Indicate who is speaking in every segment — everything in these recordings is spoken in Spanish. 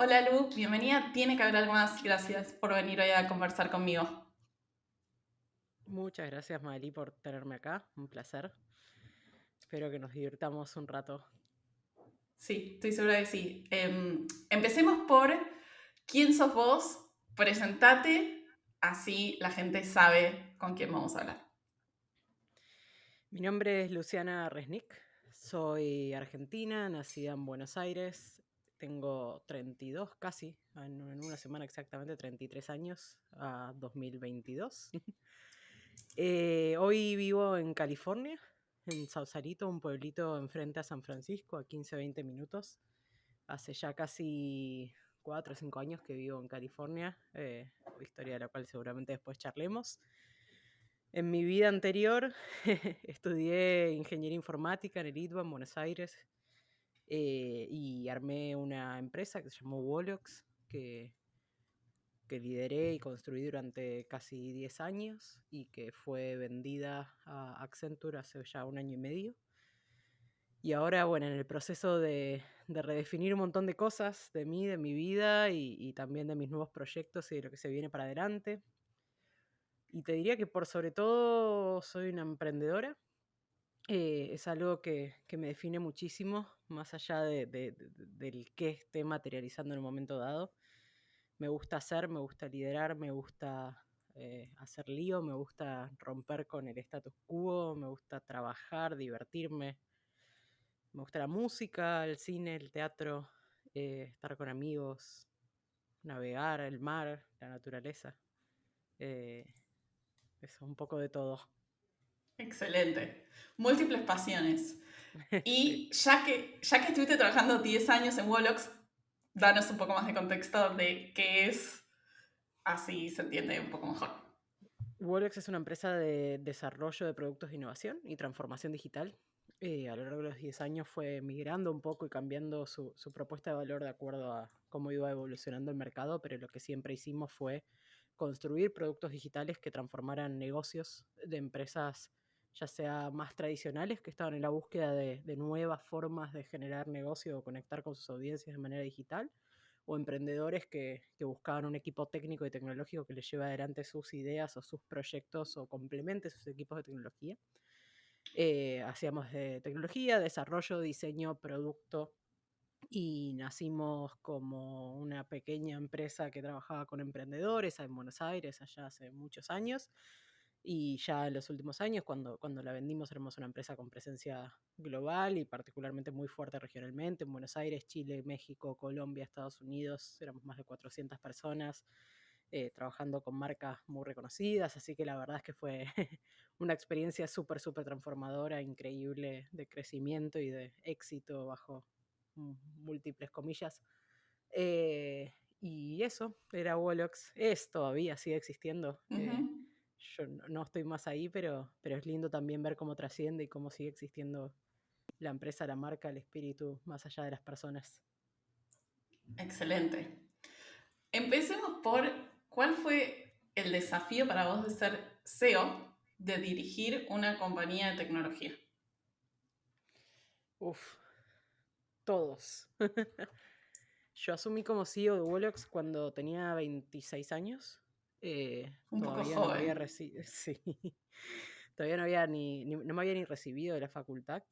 Speaker 1: Hola Lu, bienvenida. Tiene que haber algo más. Gracias por venir hoy a conversar conmigo.
Speaker 2: Muchas gracias, Mali, por tenerme acá. Un placer. Espero que nos divirtamos un rato.
Speaker 1: Sí, estoy segura que sí. Empecemos por quién sos vos. Presentate, así la gente sabe con quién vamos a hablar.
Speaker 2: Mi nombre es Luciana Resnick. Soy argentina, nacida en Buenos Aires. Tengo 32 casi, en una semana exactamente 33 años, a 2022. Hoy vivo en California, en Sausalito, un pueblito enfrente a San Francisco, a 15-20 minutos. Hace ya casi 4 o 5 años que vivo en California, historia de la cual seguramente después charlemos. En mi vida anterior estudié ingeniería informática en el ITBA en Buenos Aires, y armé una empresa que se llamó Wolox, que lideré y construí durante casi 10 años y que fue vendida a Accenture hace ya un año y medio. Y ahora, bueno, en el proceso de redefinir un montón de cosas de mí, de mi vida y también de mis nuevos proyectos y de lo que se viene para adelante. Y te diría que por sobre todo soy una emprendedora. Es algo que me define muchísimo, más allá del que esté materializando en un momento dado. Me gusta hacer, me gusta liderar, me gusta hacer lío, me gusta romper con el status quo, me gusta trabajar, divertirme. Me gusta la música, el cine, el teatro, estar con amigos, navegar, el mar, la naturaleza. Eh, Eso, un poco de todo.
Speaker 1: Excelente. Múltiples pasiones.
Speaker 2: Sí.
Speaker 1: Y ya que estuviste trabajando 10 años en Wolox, danos un poco más de contexto de qué es, así se entiende un poco mejor.
Speaker 2: Wolex es una empresa de desarrollo de productos de innovación y transformación digital. A lo largo de los 10 años fue migrando un poco y cambiando su propuesta de valor de acuerdo a cómo iba evolucionando el mercado, pero lo que siempre hicimos fue construir productos digitales que transformaran negocios de empresas ya sea más tradicionales, que estaban en la búsqueda de nuevas formas de generar negocio o conectar con sus audiencias de manera digital, o emprendedores que buscaban un equipo técnico y tecnológico que les lleve adelante sus ideas o sus proyectos o complemente sus equipos de tecnología. Hacíamos de tecnología, desarrollo, diseño, producto, y nacimos como una pequeña empresa que trabajaba con emprendedores en Buenos Aires allá hace muchos años. Y ya en los últimos años, cuando la vendimos, éramos una empresa con presencia global y particularmente muy fuerte regionalmente, en Buenos Aires, Chile, México, Colombia, Estados Unidos. Éramos más de 400 personas, trabajando con marcas muy reconocidas, así que la verdad es que fue una experiencia súper, súper transformadora, increíble, de crecimiento y de éxito bajo múltiples comillas. Y eso, era Wolox, es todavía, sigue existiendo.
Speaker 1: Ujú.
Speaker 2: Yo no estoy más ahí, pero es lindo también ver cómo trasciende y cómo sigue existiendo la empresa, la marca, el espíritu, más allá de las personas.
Speaker 1: Excelente. Empecemos por cuál fue el desafío para vos de ser CEO, de dirigir una compañía de tecnología.
Speaker 2: Uf, todos. Yo asumí como CEO de Wolox cuando tenía 26 años.
Speaker 1: Un poco
Speaker 2: Todavía no había
Speaker 1: joven.
Speaker 2: recibido, sí, todavía no había no me había ni recibido de la facultad.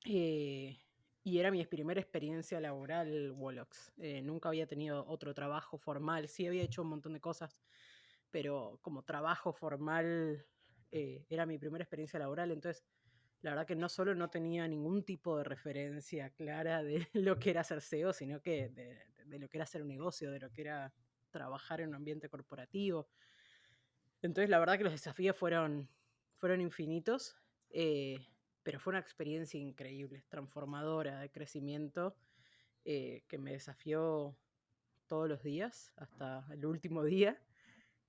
Speaker 2: Eh, y era mi primera experiencia laboral Wolox. Nunca había tenido otro trabajo formal. Sí había hecho un montón de cosas, pero como trabajo formal, era mi primera experiencia laboral. Entonces, la verdad que no solo no tenía ningún tipo de referencia clara de lo que era ser CEO, sino que de lo que era hacer un negocio, de lo que era trabajar en un ambiente corporativo. Entonces, la verdad que los desafíos fueron infinitos, eh, pero fue una experiencia increíble, transformadora, de crecimiento, que me desafió todos los días, hasta el último día.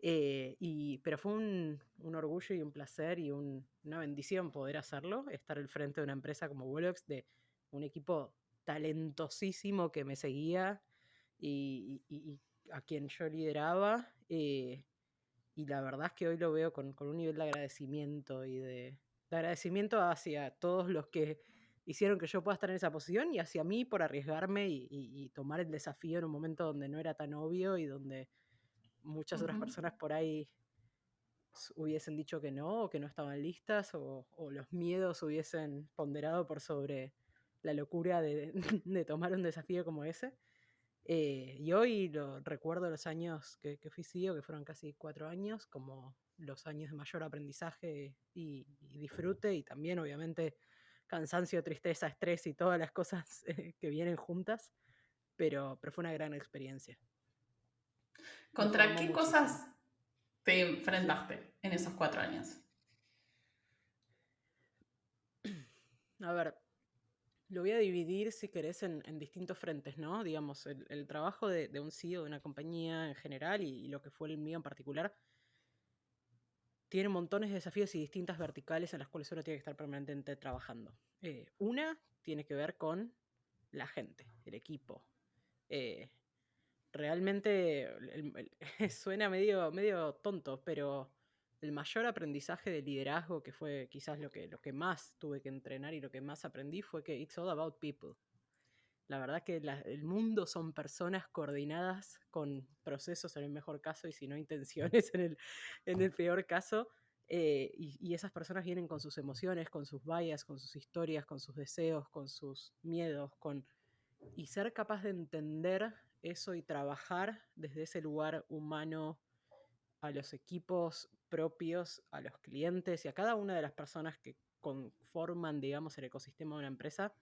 Speaker 2: Pero fue un orgullo y un placer y una bendición poder hacerlo, estar al frente de una empresa como Wolox, de un equipo talentosísimo que me seguía y a quien yo lideraba. Y la verdad es que hoy lo veo con un nivel de agradecimiento y de agradecimiento hacia todos los que hicieron que yo pueda estar en esa posición y hacia mí por arriesgarme y tomar el desafío en un momento donde no era tan obvio y donde muchas otras
Speaker 1: Ujú.
Speaker 2: personas por ahí hubiesen dicho que no o que no estaban listas o los miedos hubiesen ponderado por sobre la locura de, de tomar un desafío como ese. Y hoy recuerdo los años que fui CEO, que fueron casi 4 años, como los años de mayor aprendizaje y disfrute, y también obviamente cansancio, tristeza, estrés y todas las cosas que vienen juntas, pero fue una gran experiencia. Me
Speaker 1: ¿Contra
Speaker 2: formó
Speaker 1: qué
Speaker 2: muchísimo.
Speaker 1: cosas te
Speaker 2: Sí.
Speaker 1: enfrentaste en esos 4 años?
Speaker 2: A ver, lo voy a dividir, si querés, en distintos frentes, ¿no? Digamos, el trabajo de un CEO de una compañía en general y lo que fue el mío en particular tiene montones de desafíos y distintas verticales en las cuales uno tiene que estar permanentemente trabajando. Una tiene que ver con la gente, el equipo. Eh, Realmente suena medio tonto, pero el mayor aprendizaje de liderazgo, que fue quizás lo que más tuve que entrenar y lo que más aprendí, fue que it's all about people. La verdad que el mundo son personas coordinadas con procesos en el mejor caso y si no intenciones en el peor caso. Y esas personas vienen con sus emociones, con sus bias, con sus historias, con sus deseos, con sus miedos, y ser capaz de entender eso y trabajar desde ese lugar humano a los equipos propios, a los clientes y a cada una de las personas que conforman, digamos, el ecosistema de una empresa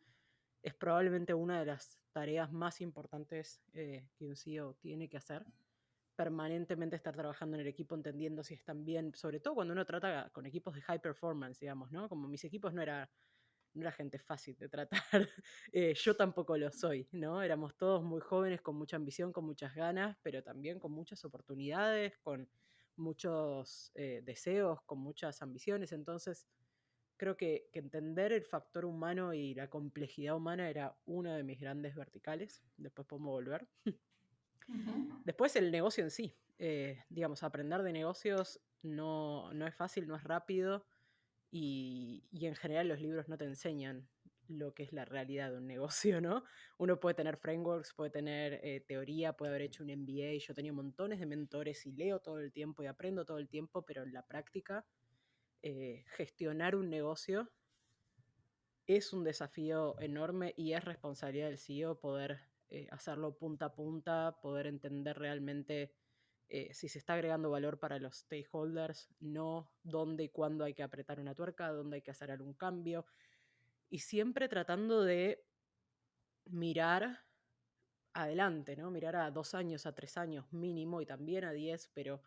Speaker 2: es probablemente una de las tareas más importantes que un CEO tiene que hacer. Permanentemente estar trabajando en el equipo, entendiendo si están bien, sobre todo cuando uno trata con equipos de high performance, digamos, ¿no? Como mis equipos no era gente fácil de tratar, yo tampoco lo soy, ¿no? Éramos todos muy jóvenes, con mucha ambición, con muchas ganas, pero también con muchas oportunidades, con muchos deseos, con muchas ambiciones, entonces creo que entender el factor humano y la complejidad humana era uno de mis grandes verticales. Después podemos volver.
Speaker 1: Ujú.
Speaker 2: Después el negocio en sí. Digamos, aprender de negocios no es fácil, no es rápido y en general los libros no te enseñan lo que es la realidad de un negocio, ¿no? Uno puede tener frameworks, puede tener teoría, puede haber hecho un MBA. Yo tenía montones de mentores y leo todo el tiempo y aprendo todo el tiempo, pero en la práctica gestionar un negocio es un desafío enorme y es responsabilidad del CEO poder hacerlo punta a punta, poder entender realmente si se está agregando valor para los stakeholders, no dónde y cuándo hay que apretar una tuerca, dónde hay que hacer algún cambio. Y siempre tratando de mirar adelante, ¿no? Mirar a 2 años, a 3 años mínimo y también a 10, pero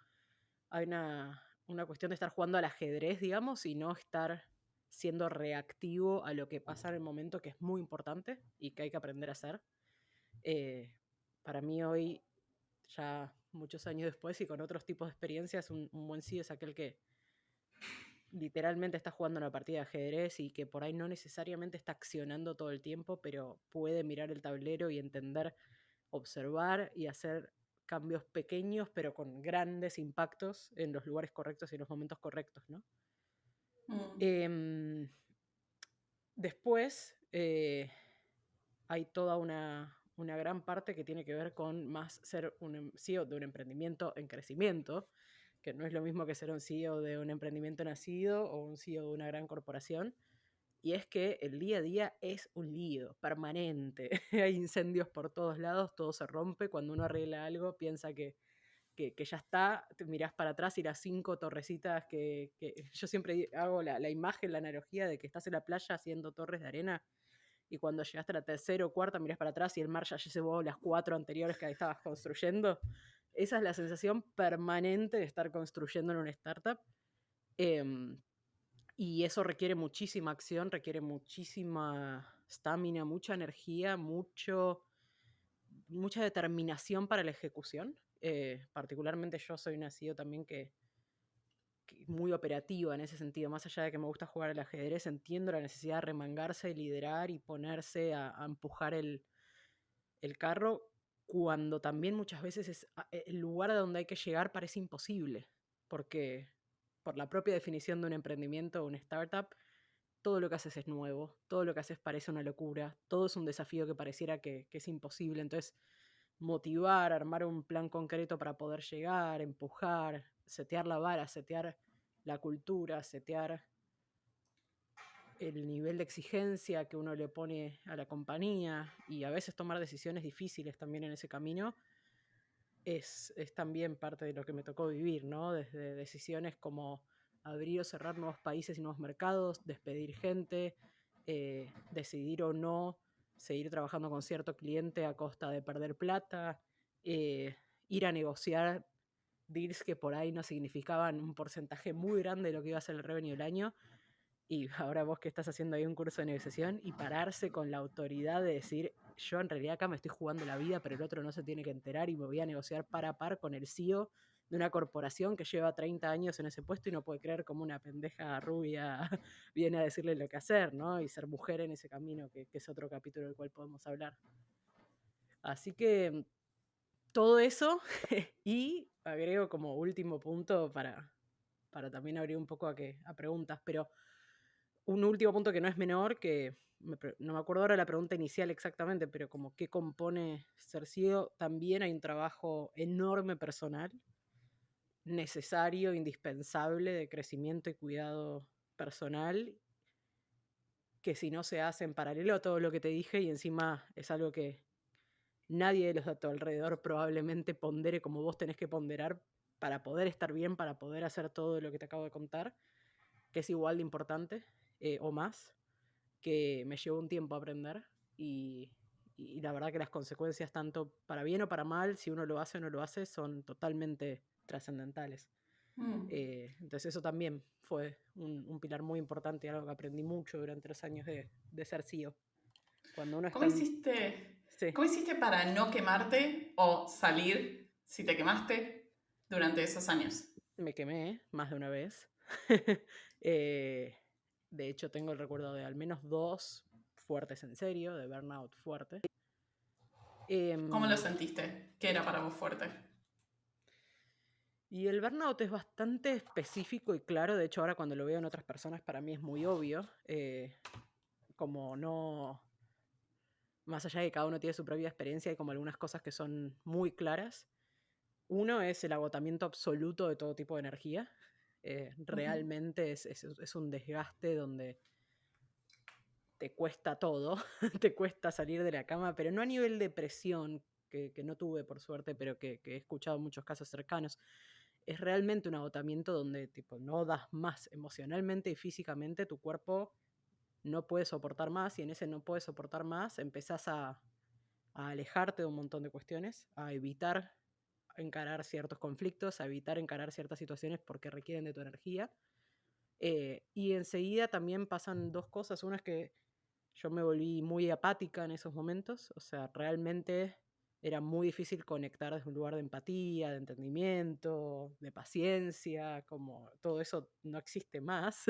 Speaker 2: hay una cuestión de estar jugando al ajedrez, digamos, y no estar siendo reactivo a lo que pasa en el momento, que es muy importante y que hay que aprender a hacer. Eh, para mí hoy, ya muchos años después y con otros tipos de experiencias, un buen CEO es aquel que literalmente está jugando una partida de ajedrez y que por ahí no necesariamente está accionando todo el tiempo, pero puede mirar el tablero y entender, observar y hacer cambios pequeños, pero con grandes impactos en los lugares correctos y en los momentos correctos, ¿no?
Speaker 1: Mm.
Speaker 2: Em, Después hay toda una gran parte que tiene que ver con más ser un CEO de un emprendimiento en crecimiento, que no es lo mismo que ser un CEO de un emprendimiento nacido o un CEO de una gran corporación. Y es que el día a día es un lío permanente. Hay incendios por todos lados, todo se rompe. Cuando uno arregla algo, piensa que ya está, te mirás para atrás y las 5 torrecitas que yo siempre hago la imagen, la analogía de que estás en la playa haciendo torres de arena y cuando llegaste a la tercera o cuarta mirás para atrás y el mar ya llevó las 4 anteriores que estabas construyendo. Esa es la sensación permanente de estar construyendo en una startup. Em, y eso requiere muchísima acción, requiere muchísima estamina, mucha energía, mucha determinación para la ejecución. Particularmente yo soy una CEO también que muy operativa en ese sentido. Más allá de que me gusta jugar al ajedrez, entiendo la necesidad de remangarse, liderar y ponerse a empujar el carro cuando también muchas veces el lugar a donde hay que llegar parece imposible. Porque por la propia definición de un emprendimiento o una startup, todo lo que haces es nuevo, todo lo que haces parece una locura, todo es un desafío que pareciera que es imposible. Entonces, motivar, armar un plan concreto para poder llegar, empujar, setear la vara, setear la cultura, setear el nivel de exigencia que uno le pone a la compañía y a veces tomar decisiones difíciles también en ese camino, es también parte de lo que me tocó vivir, ¿no? Desde decisiones como abrir o cerrar nuevos países y nuevos mercados, despedir gente, decidir o no seguir trabajando con cierto cliente a costa de perder plata, eh, ir a negociar deals que por ahí no significaban un porcentaje muy grande de lo que iba a ser el revenue del año, y ahora vos que estás haciendo ahí un curso de negociación y pararse con la autoridad de decir, yo en realidad acá me estoy jugando la vida, pero el otro no se tiene que enterar y me voy a negociar par a par con el CEO de una corporación que lleva 30 años en ese puesto y no puede creer como una pendeja rubia viene a decirle lo que hacer, ¿no? Y ser mujer en ese camino, que es otro capítulo del cual podemos hablar. Así que todo eso y agrego como último punto para también abrir un poco a preguntas, pero un último punto que no es menor, que no me acuerdo ahora la pregunta inicial exactamente, pero como qué compone ser CEO, también hay un trabajo enorme personal, necesario, indispensable de crecimiento y cuidado personal, que si no se hace en paralelo a todo lo que te dije y encima es algo que nadie de los de a tu alrededor probablemente pondere como vos tenés que ponderar para poder estar bien, para poder hacer todo lo que te acabo de contar, que es igual de importante o más, que me llevó un tiempo aprender y la verdad que las consecuencias, tanto para bien o para mal, si uno lo hace o no lo hace, son totalmente trascendentales. Entonces eso también fue un pilar muy importante y algo que aprendí mucho durante los años de ser CEO. Cuando uno
Speaker 1: ¿Cómo
Speaker 2: está en...
Speaker 1: hiciste,
Speaker 2: Sí,
Speaker 1: cómo hiciste para no quemarte o salir si te quemaste durante esos años?
Speaker 2: me quemé más de una vez. Eh, de hecho, tengo el recuerdo de al menos 2 fuertes en serio, de burnout fuerte.
Speaker 1: ¿Cómo lo
Speaker 2: Em,
Speaker 1: sentiste? ¿Qué era para vos fuerte?
Speaker 2: Y el burnout es bastante específico y claro, de hecho ahora cuando lo veo en otras personas para mí es muy obvio, como no, más allá de que cada uno tiene su propia experiencia, hay como algunas cosas que son muy claras. Uno es el agotamiento absoluto de todo tipo de energía.
Speaker 1: Ujú.
Speaker 2: Realmente es un desgaste donde te cuesta todo, te cuesta salir de la cama, pero no a nivel de presión, que no tuve por suerte, pero que he escuchado en muchos casos cercanos. Es realmente un agotamiento donde tipo, no das más emocionalmente y físicamente, tu cuerpo no puede soportar más y en ese no puede soportar más empezás a alejarte de un montón de cuestiones, a evitar encarar ciertos conflictos, a evitar encarar ciertas situaciones porque requieren de tu energía. Y enseguida también pasan dos cosas. Una es que yo me volví muy apática en esos momentos, o sea, realmente era muy difícil conectar desde un lugar de empatía, de entendimiento, de paciencia, como todo eso no existe más.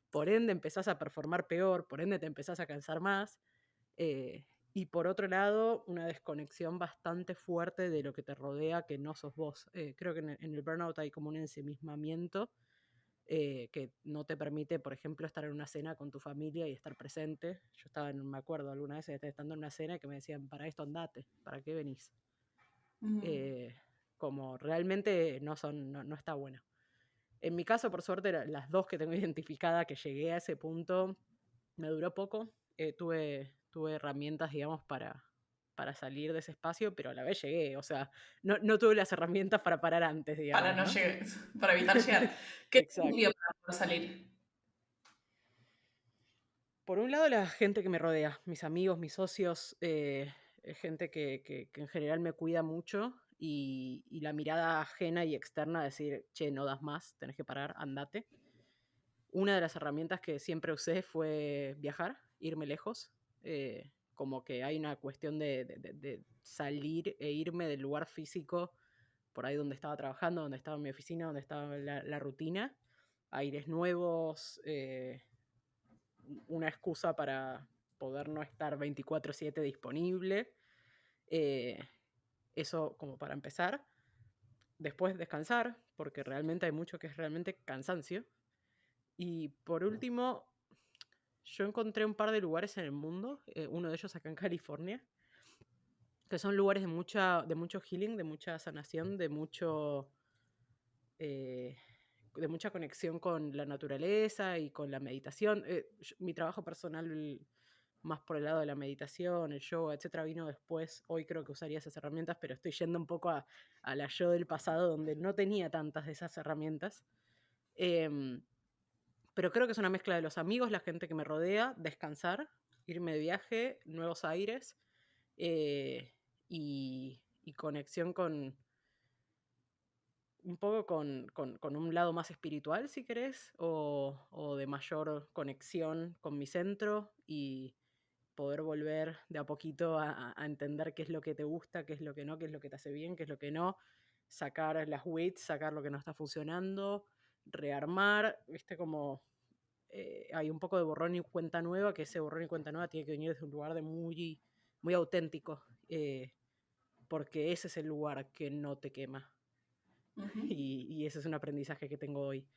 Speaker 2: Por ende empezás a performar peor, por ende te empezás a cansar más. Y por otro lado, una desconexión bastante fuerte de lo que te rodea, que no sos vos. Creo que en el burnout hay como un ensimismamiento que no te permite, por ejemplo, estar en una cena con tu familia y estar presente. Yo estaba, me acuerdo alguna vez estando en una cena que me decían, para esto andate, ¿para qué venís?
Speaker 1: Mm.
Speaker 2: Eh, Como realmente no está bueno. En mi caso, por suerte, las dos que tengo identificada que llegué a ese punto, me duró poco. Tuve herramientas, digamos, para salir de ese espacio, pero a la vez llegué. O sea, no tuve las herramientas para parar antes,
Speaker 1: Para
Speaker 2: digamos,
Speaker 1: no
Speaker 2: ¿no?
Speaker 1: llegar, para evitar llegar. ¿Qué te
Speaker 2: Exacto.
Speaker 1: sirvió para poder salir?
Speaker 2: Por un lado, la gente que me rodea, mis amigos, mis socios, gente que en general me cuida mucho y la mirada ajena y externa de decir, che, no das más, tenés que parar, andate. Una de las herramientas que siempre usé fue viajar, irme lejos. Como que hay una cuestión de salir e irme del lugar físico, por ahí donde estaba trabajando, donde estaba mi oficina, donde estaba la rutina. Aires nuevos, una excusa para poder no estar 24/7 disponible. Eh, Eso como para empezar. Después descansar, porque realmente hay mucho que es realmente cansancio. Y por último, Yo encontré un par de lugares en el mundo, uno de ellos acá en California, que son lugares de mucho healing, de mucha sanación, eh, de mucha conexión con la naturaleza y con la meditación. Mi trabajo personal, más por el lado de la meditación, el yoga, etcétera, vino después. Hoy creo que usaría esas herramientas, pero estoy yendo un poco a la yo del pasado, donde no tenía tantas de esas herramientas. Em, pero creo que es una mezcla de los amigos, la gente que me rodea, descansar, irme de viaje, nuevos aires, y conexión con un poco con un lado más espiritual, si querés, o de mayor conexión con mi centro y poder volver de a poquito a entender qué es lo que te gusta, qué es lo que no, qué es lo que te hace bien, qué es lo que no, sacar las WITs, sacar lo que no está funcionando, rearmar, viste como hay un poco de borrón y cuenta nueva, que ese borrón y cuenta nueva tiene que venir desde un lugar de muy auténtico, porque ese es el lugar que no te quema.
Speaker 1: Ujú.
Speaker 2: Y ese es un aprendizaje que tengo hoy,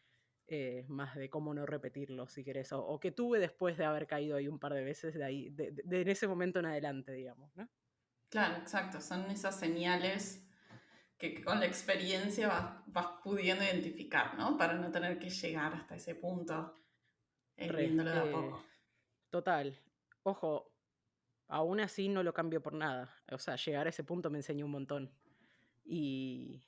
Speaker 2: más de cómo no repetirlo, si querés, o que tuve después de haber caído ahí un par de veces, de ahí, en ese momento en adelante, digamos, ¿no?
Speaker 1: Claro, exacto. Son esas señales que con la experiencia vas pudiendo identificar, ¿no? Para no tener que llegar hasta ese punto,
Speaker 2: Re,
Speaker 1: viéndolo de a poco.
Speaker 2: total. Ojo, aún así no lo cambio por nada. O sea, llegar a ese punto me enseñó un montón. Y,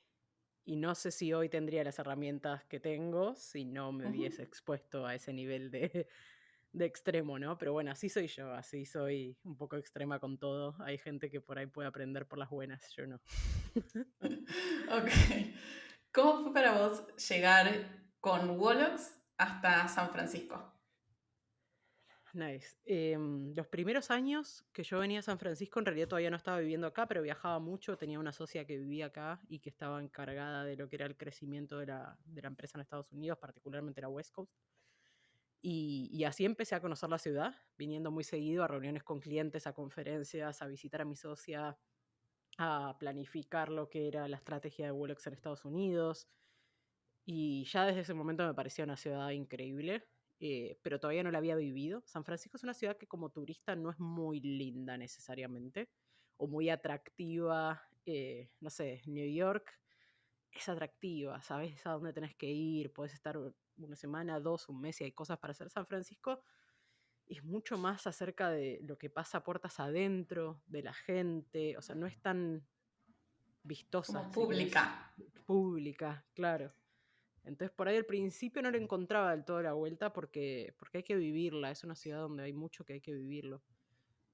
Speaker 2: y no sé si hoy tendría las herramientas que tengo si no me
Speaker 1: Ujú.
Speaker 2: hubiese expuesto a ese nivel de extremo, ¿no? Pero bueno, así soy yo, así soy un poco extrema con todo. Hay gente que por ahí puede aprender por las buenas, yo no.
Speaker 1: Ok. ¿Cómo fue para vos llegar con Wolox hasta San Francisco?
Speaker 2: Nice. Los primeros años que yo venía a San Francisco, en realidad todavía no estaba viviendo acá, pero viajaba mucho. Tenía una socia que vivía acá y que estaba encargada de lo que era el crecimiento de la empresa en Estados Unidos, particularmente la West Coast. Y así empecé a conocer la ciudad, viniendo muy seguido a reuniones con clientes, a conferencias, a visitar a mi socia, a planificar lo que era la estrategia de Wolox en Estados Unidos. Y ya desde ese momento me parecía una ciudad increíble, pero todavía no la había vivido. San Francisco es una ciudad que como turista no es muy linda necesariamente, o muy atractiva. No sé, New York es atractiva, sabes a dónde tenés que ir, podés estar una semana, dos, un mes y hay cosas para hacer. San Francisco es mucho más acerca de lo que pasa puertas adentro, de la gente, o sea, no es tan vistosa,
Speaker 1: Como
Speaker 2: si
Speaker 1: pública.
Speaker 2: querés, pública, claro. Entonces por ahí al principio no le encontraba del todo la vuelta porque hay que vivirla, es una ciudad donde hay mucho que hay que vivirlo.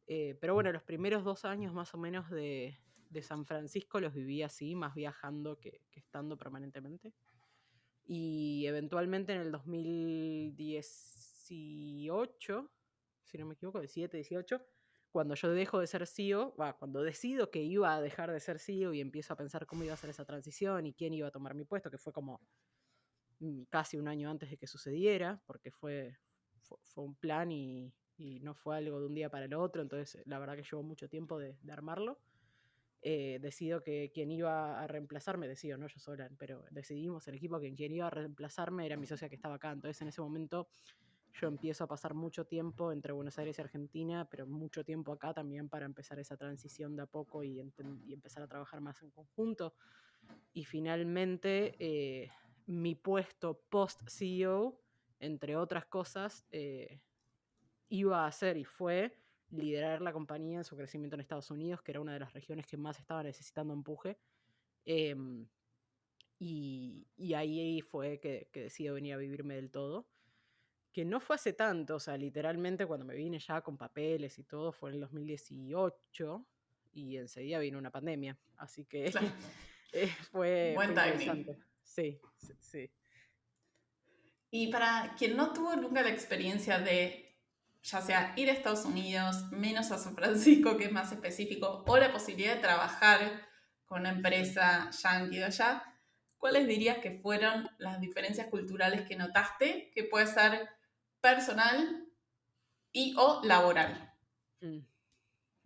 Speaker 2: Pero bueno, los primeros 2 años más o menos de San Francisco los viví así, más viajando que estando permanentemente. Y eventualmente en el 2018, si no me equivoco, 17, 18, cuando yo dejo de ser CEO, cuando decido que iba a dejar de ser CEO y empiezo a pensar cómo iba a ser esa transición y quién iba a tomar mi puesto, que fue como casi un año antes de que sucediera, porque fue un plan y no fue algo de un día para el otro, entonces la verdad que llevó mucho tiempo de armarlo. Decido que quien iba a reemplazarme, decido, no yo sola, pero decidimos el equipo que quien iba a reemplazarme era mi socia que estaba acá, entonces en ese momento yo empiezo a pasar mucho tiempo entre Buenos Aires y Argentina, pero mucho tiempo acá también para empezar esa transición de a poco y empezar a trabajar más en conjunto. Y finalmente mi puesto post-CEO, entre otras cosas, iba a ser y fue liderar la compañía en su crecimiento en Estados Unidos, que era una de las regiones que más estaba necesitando empuje. Em, y ahí fue que decido venir a vivirme del todo. Que no fue hace tanto, o sea, literalmente cuando me vine ya con papeles y todo fue en el 2018 y enseguida vino una pandemia. Así que
Speaker 1: Claro.
Speaker 2: fue
Speaker 1: Buen timing.
Speaker 2: interesante. Sí, sí, sí.
Speaker 1: Y para quien no tuvo nunca la experiencia de, ya sea ir a Estados Unidos, menos a San Francisco, que es más específico, o la posibilidad de trabajar con una empresa yankee de allá, ¿cuáles dirías que fueron las diferencias culturales que notaste, que puede ser personal y o laboral?
Speaker 2: Mm.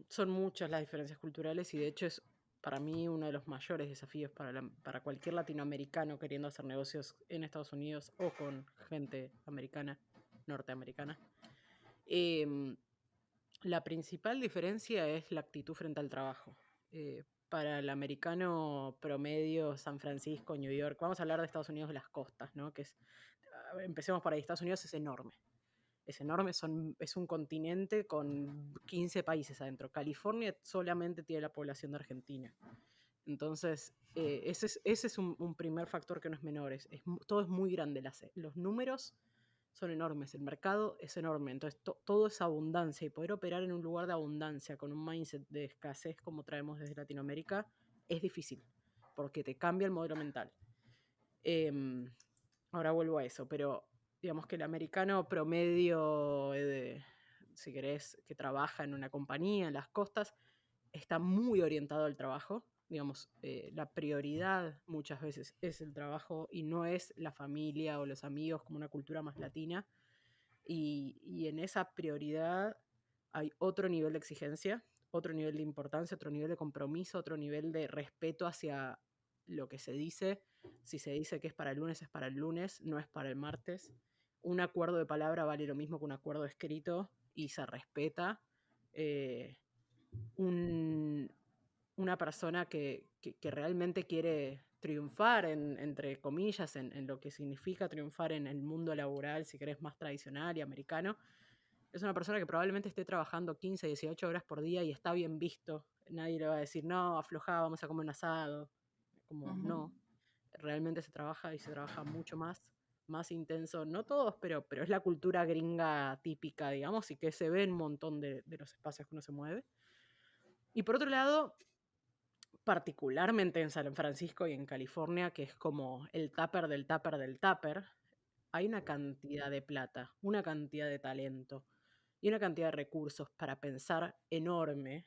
Speaker 2: Son muchas las diferencias culturales y de hecho es para mí uno de los mayores desafíos para cualquier latinoamericano queriendo hacer negocios en Estados Unidos o con gente americana, norteamericana. Em, la principal diferencia es la actitud frente al trabajo. Para el americano promedio, San Francisco, New York, vamos a hablar de Estados Unidos de las costas, ¿no? Empecemos por ahí, Estados Unidos es enorme. Es enorme, es un continente con 15 países adentro. California solamente tiene la población de Argentina. Entonces, ese es un primer factor que no es menor. Todo es muy grande. Los números son enormes, el mercado es enorme. Entonces, todo es abundancia. Y poder operar en un lugar de abundancia con un mindset de escasez como traemos desde Latinoamérica es difícil, porque te cambia el modelo mental. Ahora vuelvo a eso, pero digamos que el americano promedio, si querés, que trabaja en una compañía en las costas, está muy orientado al trabajo. Digamos, la prioridad muchas veces es el trabajo y no es la familia o los amigos como una cultura más latina. Y en esa prioridad hay otro nivel de exigencia, otro nivel de importancia, otro nivel de compromiso, otro nivel de respeto hacia lo que se dice. Si se dice que es para el lunes, es para el lunes, no es para el martes. Un acuerdo de palabra vale lo mismo que un acuerdo escrito y se respeta. Eh, un, una persona que realmente quiere triunfar, entre comillas, en lo que significa triunfar en el mundo laboral, si querés, más tradicional y americano, es una persona que probablemente esté trabajando 15, 18 horas por día y está bien visto. Nadie le va a decir, no, aflojá, vamos a comer un asado. Como,
Speaker 1: Ujú.
Speaker 2: no, realmente se trabaja y se trabaja mucho más intenso. No todos, pero es la cultura gringa típica, digamos, y que se ve en un montón de los espacios que uno se mueve. Y por otro lado, particularmente en San Francisco y en California, que es como el tupper del tupper del tupper, hay una cantidad de plata, una cantidad de talento y una cantidad de recursos para pensar enorme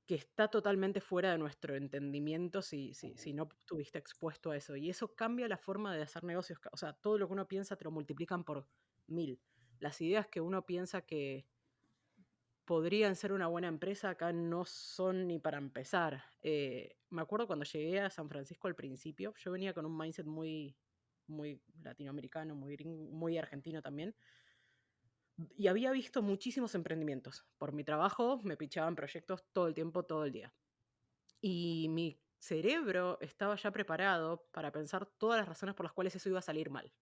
Speaker 2: que está totalmente fuera de nuestro entendimiento si no estuviste expuesto a eso. Y eso cambia la forma de hacer negocios. O sea, todo lo que uno piensa te lo multiplican por 1000. Las ideas que uno piensa que podrían ser una buena empresa, acá no son ni para empezar. Me acuerdo cuando llegué a San Francisco al principio, yo venía con un mindset muy latinoamericano, muy argentino también, y había visto muchísimos emprendimientos. Por mi trabajo me pichaban proyectos todo el tiempo, todo el día. Y mi cerebro estaba ya preparado para pensar todas las razones por las cuales eso iba a salir mal.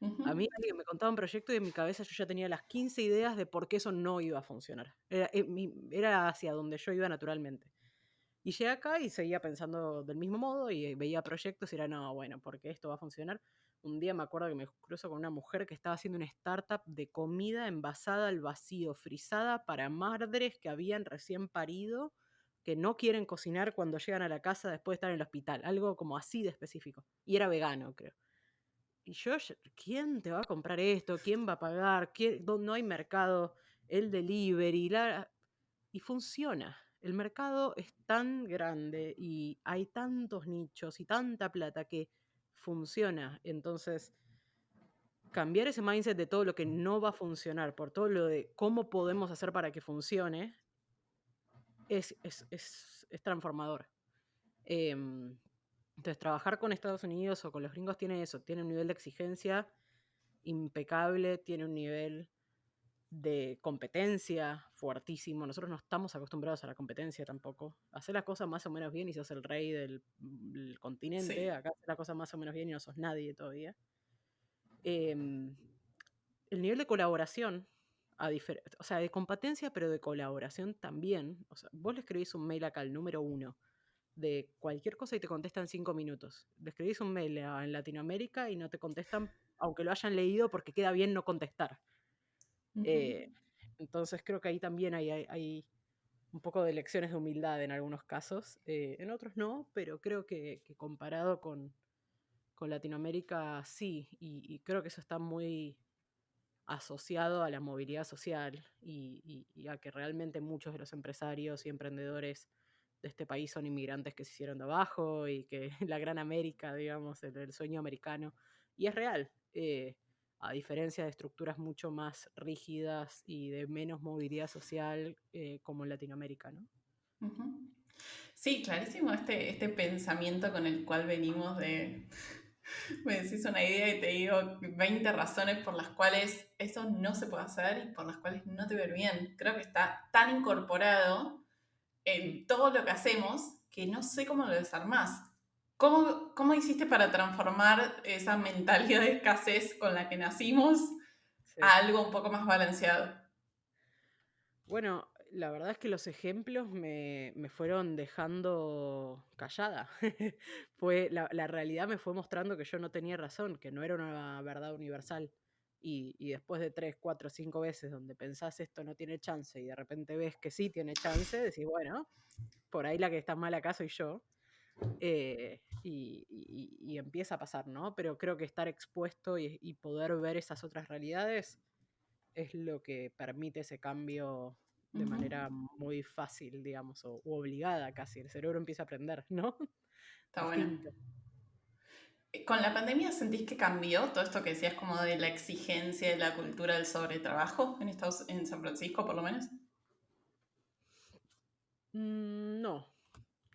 Speaker 1: Ujú.
Speaker 2: A mí alguien me contaba un proyecto y en mi cabeza yo ya tenía las 15 ideas de por qué eso no iba a funcionar. Era hacia donde yo iba naturalmente. Y llegué acá y seguía pensando del mismo modo y veía proyectos y era, no, bueno, porque esto va a funcionar. Un día me acuerdo que me cruzo con una mujer que estaba haciendo una startup de comida envasada al vacío, frisada para madres que habían recién parido, que no quieren cocinar cuando llegan a la casa después de estar en el hospital. Algo como así de específico. Y era vegano, creo. Y yo, ¿quién te va a comprar esto? ¿Quién va a pagar? No hay mercado, el delivery, y funciona. El mercado es tan grande y hay tantos nichos y tanta plata que funciona. Entonces, cambiar ese mindset de todo lo que no va a funcionar por todo lo de cómo podemos hacer para que funcione es transformador. Em, entonces, trabajar con Estados Unidos o con los gringos tiene eso, tiene un nivel de exigencia impecable, tiene un nivel de competencia fuertísimo. Nosotros no estamos acostumbrados a la competencia tampoco. Hacer las cosas más o menos bien y sos el rey del continente.
Speaker 1: Sí.
Speaker 2: Acá hacer las cosas más o menos bien y no sos nadie todavía. Em, el nivel de colaboración, o sea, de competencia, pero de colaboración también. O sea, vos le escribís un mail acá al número 1 de cualquier cosa y te contestan 5 minutos. Le escribís un mail en Latinoamérica y no te contestan, aunque lo hayan leído, porque queda bien no contestar.
Speaker 1: Ujú.
Speaker 2: Eh, entonces creo que ahí también hay un poco de lecciones de humildad en algunos casos, en otros no, pero creo que comparado con Latinoamérica sí, y creo que eso está muy asociado a la movilidad social y a que realmente muchos de los empresarios y emprendedores de este país son inmigrantes que se hicieron de abajo y que la gran América, digamos, el sueño americano, y es real. A diferencia de estructuras mucho más rígidas y de menos movilidad social como en Latinoamérica, ¿no?
Speaker 1: Ujú. Sí, clarísimo este pensamiento con el cual venimos de Me decís una idea y te digo 20 razones por las cuales eso no se puede hacer y por las cuales no te va a ir bien. Creo que está tan incorporado en todo lo que hacemos que no sé cómo lo desarmás. ¿Cómo hiciste para transformar esa mentalidad de escasez con la que nacimos
Speaker 2: Sí.
Speaker 1: a algo un poco más balanceado?
Speaker 2: Bueno, la verdad es que los ejemplos me fueron dejando callada. La realidad me fue mostrando que yo no tenía razón, que no era una verdad universal. Y después de 3, 4, 5 veces donde pensás esto no tiene chance y de repente ves que sí tiene chance, decís, bueno, por ahí la que está mal acá soy yo. Y empieza a pasar, ¿no? Pero creo que estar expuesto y poder ver esas otras realidades es lo que permite ese cambio de
Speaker 1: Ujú.
Speaker 2: manera muy fácil, digamos, o u obligada casi. El cerebro empieza a aprender, ¿no?
Speaker 1: Está bueno.
Speaker 2: Distinto.
Speaker 1: ¿Con la pandemia sentís que cambió todo esto que decías como de la exigencia de la cultura del sobretrabajo en San Francisco por lo menos?
Speaker 2: No,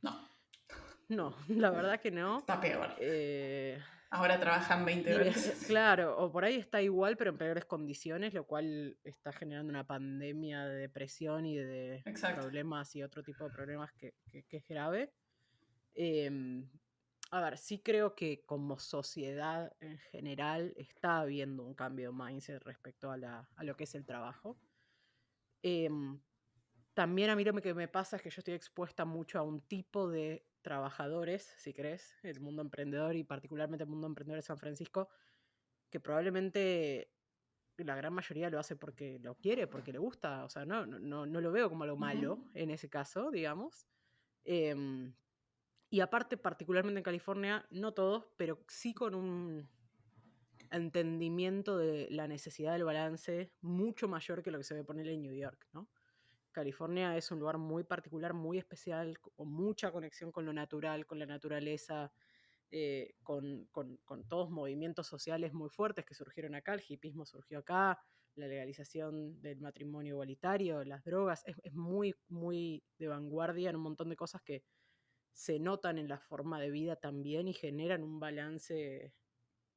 Speaker 1: No,
Speaker 2: no, la verdad que no.
Speaker 1: está peor.
Speaker 2: Eh,
Speaker 1: Ahora trabajan 20 horas.
Speaker 2: claro, o por ahí está igual, pero en peores condiciones, lo cual está generando una pandemia de depresión y de
Speaker 1: Exacto.
Speaker 2: problemas y otro tipo de problemas que es grave. Em, a ver, sí creo que como sociedad en general está habiendo un cambio de mindset respecto a lo que es el trabajo. Em, También a mí que me pasa es que yo estoy expuesta mucho a un tipo de trabajadores, si crees, el mundo emprendedor y particularmente el mundo emprendedor de San Francisco, que probablemente la gran mayoría lo hace porque lo quiere, porque le gusta, o sea, no lo veo como algo
Speaker 1: Ujú,
Speaker 2: malo en ese caso, digamos. Em, y aparte, particularmente en California, no todos, pero sí con un entendimiento de la necesidad del balance mucho mayor que lo que se ve poner en New York, ¿no? California es un lugar muy particular, muy especial, con mucha conexión con lo natural, con la naturaleza, con todos movimientos sociales muy fuertes que surgieron acá. El hipismo surgió acá, la legalización del matrimonio igualitario, las drogas. Es muy, muy de vanguardia en un montón de cosas que se notan en la forma de vida también y generan un balance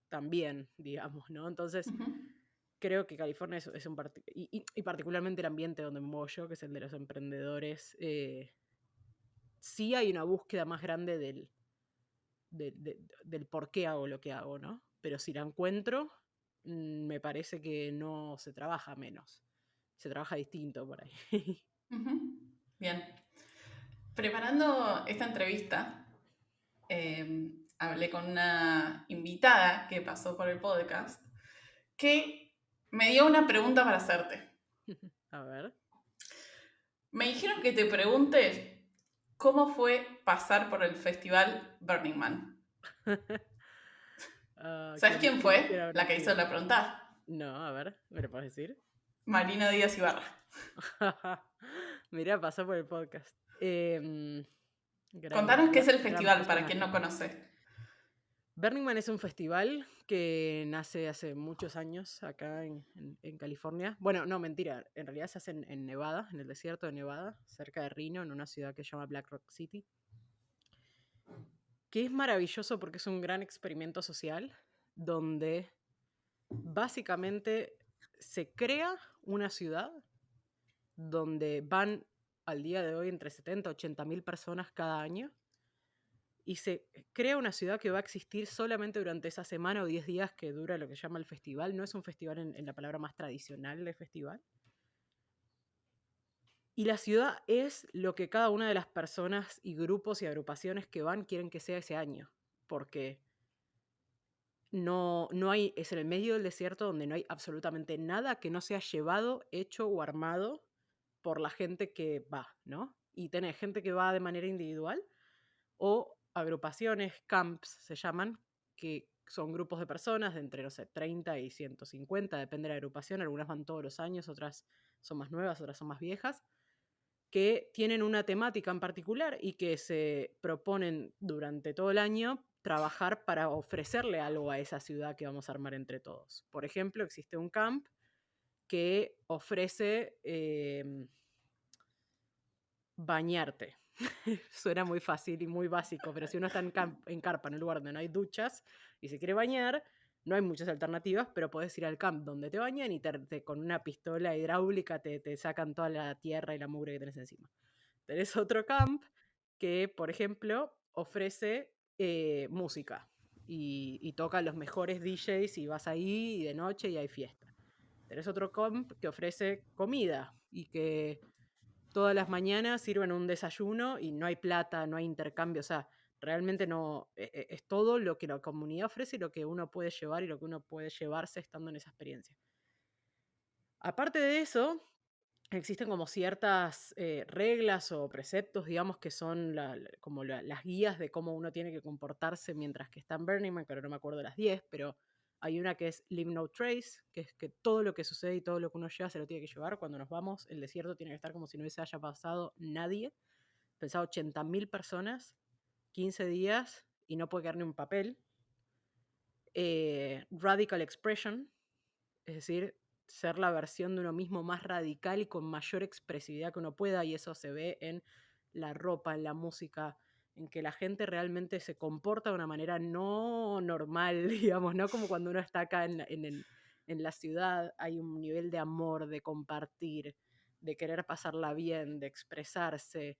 Speaker 2: también, digamos, ¿no? Entonces,
Speaker 1: ujú,
Speaker 2: creo que California es y particularmente el ambiente donde me muevo yo, que es el de los emprendedores, sí hay una búsqueda más grande del por qué hago lo que hago, ¿no? Pero si la encuentro, me parece que no se trabaja menos, se trabaja distinto por ahí.
Speaker 1: ujú. Bien. Preparando esta entrevista, hablé con una invitada que pasó por el podcast que me dio una pregunta para hacerte.
Speaker 2: A ver.
Speaker 1: Me dijeron que te pregunte cómo fue pasar por el festival Burning Man. ¿Sabes quién
Speaker 2: ¿Quién
Speaker 1: fue
Speaker 2: habrá
Speaker 1: la que hizo
Speaker 2: sido?
Speaker 1: la pregunta?
Speaker 2: No, a ver, ¿me lo puedes decir?
Speaker 1: Marina Díaz Ibarra.
Speaker 2: Mirá, pasó por el podcast.
Speaker 1: Contanos qué es el
Speaker 2: Gran
Speaker 1: festival para quien
Speaker 2: personaje.
Speaker 1: no conoce.
Speaker 2: Burning Man es un festival que nace hace muchos años acá en California. Bueno, no, mentira. En realidad se hace en Nevada, en el desierto de Nevada, cerca de Reno, en una ciudad que se llama Black Rock City. Que es maravilloso porque es un gran experimento social donde básicamente se crea una ciudad donde van al día de hoy entre 70 y 80 mil personas cada año y se crea una ciudad que va a existir solamente durante esa semana o 10 días que dura lo que se llama el festival. No es un festival en la palabra más tradicional de festival. Y la ciudad es lo que cada una de las personas y grupos y agrupaciones que van quieren que sea ese año. Porque no hay, es en el medio del desierto donde no hay absolutamente nada que no sea llevado, hecho o armado por la gente que va, ¿no? Y tenés gente que va de manera individual o agrupaciones, camps se llaman, que son grupos de personas de entre, no sé, 30 y 150, depende de la agrupación, algunas van todos los años, otras son más nuevas, otras son más viejas, que tienen una temática en particular y que se proponen durante todo el año trabajar para ofrecerle algo a esa ciudad que vamos a armar entre todos. Por ejemplo, existe un camp que ofrece bañarte. Suena muy fácil y muy básico, pero si uno está en carpa, en un lugar donde no hay duchas y se quiere bañar, no hay muchas alternativas, pero podés ir al camp donde te bañan y con una pistola hidráulica te sacan toda la tierra y la mugre que tenés encima. Tenés otro camp que, por ejemplo, ofrece música y toca los mejores DJs y vas ahí y de noche y hay fiesta. Tenés otro camp que ofrece comida y que todas las mañanas sirven un desayuno y no hay plata, no hay intercambio, o sea, realmente no, es todo lo que la comunidad ofrece y lo que uno puede llevar y lo que uno puede llevarse estando en esa experiencia. Aparte de eso, existen como ciertas reglas o preceptos, digamos, que son como las guías de cómo uno tiene que comportarse mientras que está en Burning Man, que ahora no me acuerdo las 10, pero hay una que es Leave No Trace, que es que todo lo que sucede y todo lo que uno lleva se lo tiene que llevar. Cuando nos vamos, el desierto tiene que estar como si no se haya pasado nadie. Pensaba 80.000 personas, 15 días y no puede quedar ni un papel. Radical Expression, es decir, ser la versión de uno mismo más radical y con mayor expresividad que uno pueda, y eso se ve en la ropa, en la música, en que la gente realmente se comporta de una manera no normal, digamos, no como cuando uno está acá en la ciudad, hay un nivel de amor, de compartir, de querer pasarla bien, de expresarse,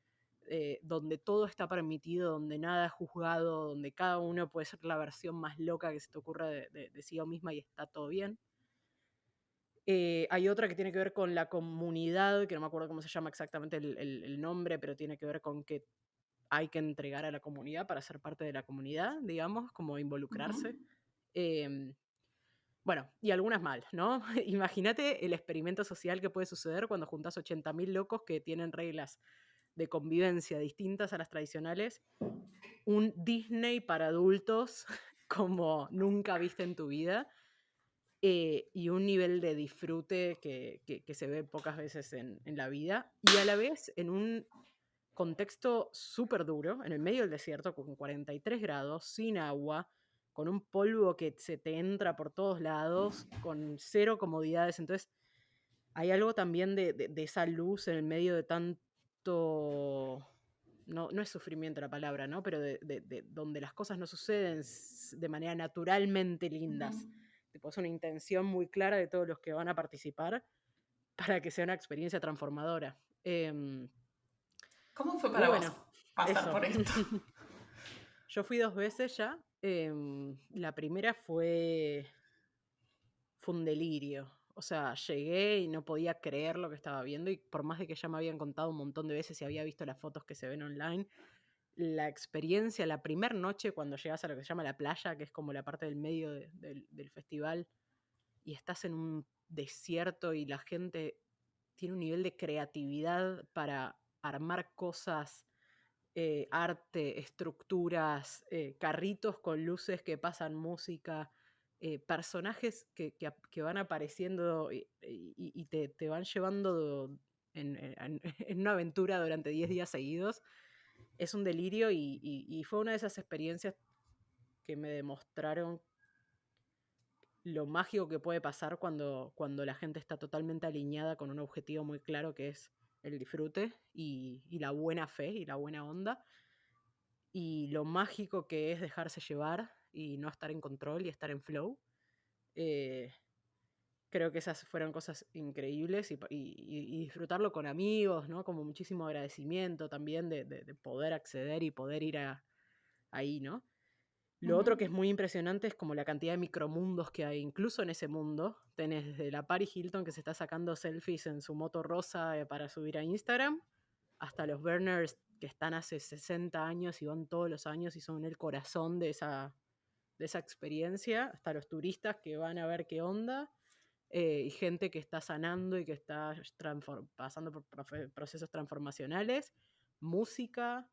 Speaker 2: donde todo está permitido, donde nada es juzgado, donde cada uno puede ser la versión más loca que se te ocurra de sí misma y está todo bien. Hay otra que tiene que ver con la comunidad, que no me acuerdo cómo se llama exactamente el nombre, pero tiene que ver con que hay que entregar a la comunidad para ser parte de la comunidad, digamos, como involucrarse. Em, bueno, y algunas mal, ¿no? Imagínate el experimento social que puede suceder cuando juntas 80.000 locos que tienen reglas de convivencia distintas a las tradicionales, un Disney para adultos como nunca viste en tu vida. Y un nivel de disfrute que se ve pocas veces en la vida, y a la vez en un contexto súper duro, en el medio del desierto, con 43 grados, sin agua, con un polvo que se te entra por todos lados, con cero comodidades. Entonces, hay algo también de esa luz en el medio de tanto... No es sufrimiento la palabra, ¿no? Pero de donde las cosas no suceden de manera naturalmente lindas. Tipo, es una intención muy clara de todos los que van a participar para que sea una experiencia transformadora.
Speaker 1: ¿Cómo fue
Speaker 2: Y
Speaker 1: para vos
Speaker 2: bueno,
Speaker 1: pasar
Speaker 2: eso.
Speaker 1: por esto?
Speaker 2: Yo fui 2 veces ya. La primera fue un delirio. O sea, llegué y no podía creer lo que estaba viendo, y por más de que ya me habían contado un montón de veces y había visto las fotos que se ven online, la experiencia, la primera noche cuando llegas a lo que se llama la playa, que es como la parte del medio del festival, y estás en un desierto y la gente tiene un nivel de creatividad para armar cosas, arte, estructuras, carritos con luces que pasan música, personajes que van apareciendo y te van llevando en una aventura durante 10 días seguidos. Es un delirio y fue una de esas experiencias que me demostraron lo mágico que puede pasar cuando la gente está totalmente alineada con un objetivo muy claro, que es el disfrute y la buena fe y la buena onda, y lo mágico que es dejarse llevar y no estar en control y estar en flow. Eh, Creo que esas fueron cosas increíbles y disfrutarlo con amigos, ¿no? Como muchísimo agradecimiento también de poder acceder y poder ir ahí, ¿no? Lo otro que es muy impresionante es como la cantidad de micromundos que hay, incluso en ese mundo. Tenés desde la Paris Hilton que se está sacando selfies en su moto rosa para subir a Instagram, hasta los Burners que están hace 60 años y van todos los años y son el corazón de esa experiencia, hasta los turistas que van a ver qué onda, y gente que está sanando y que está pasando por procesos transformacionales, música,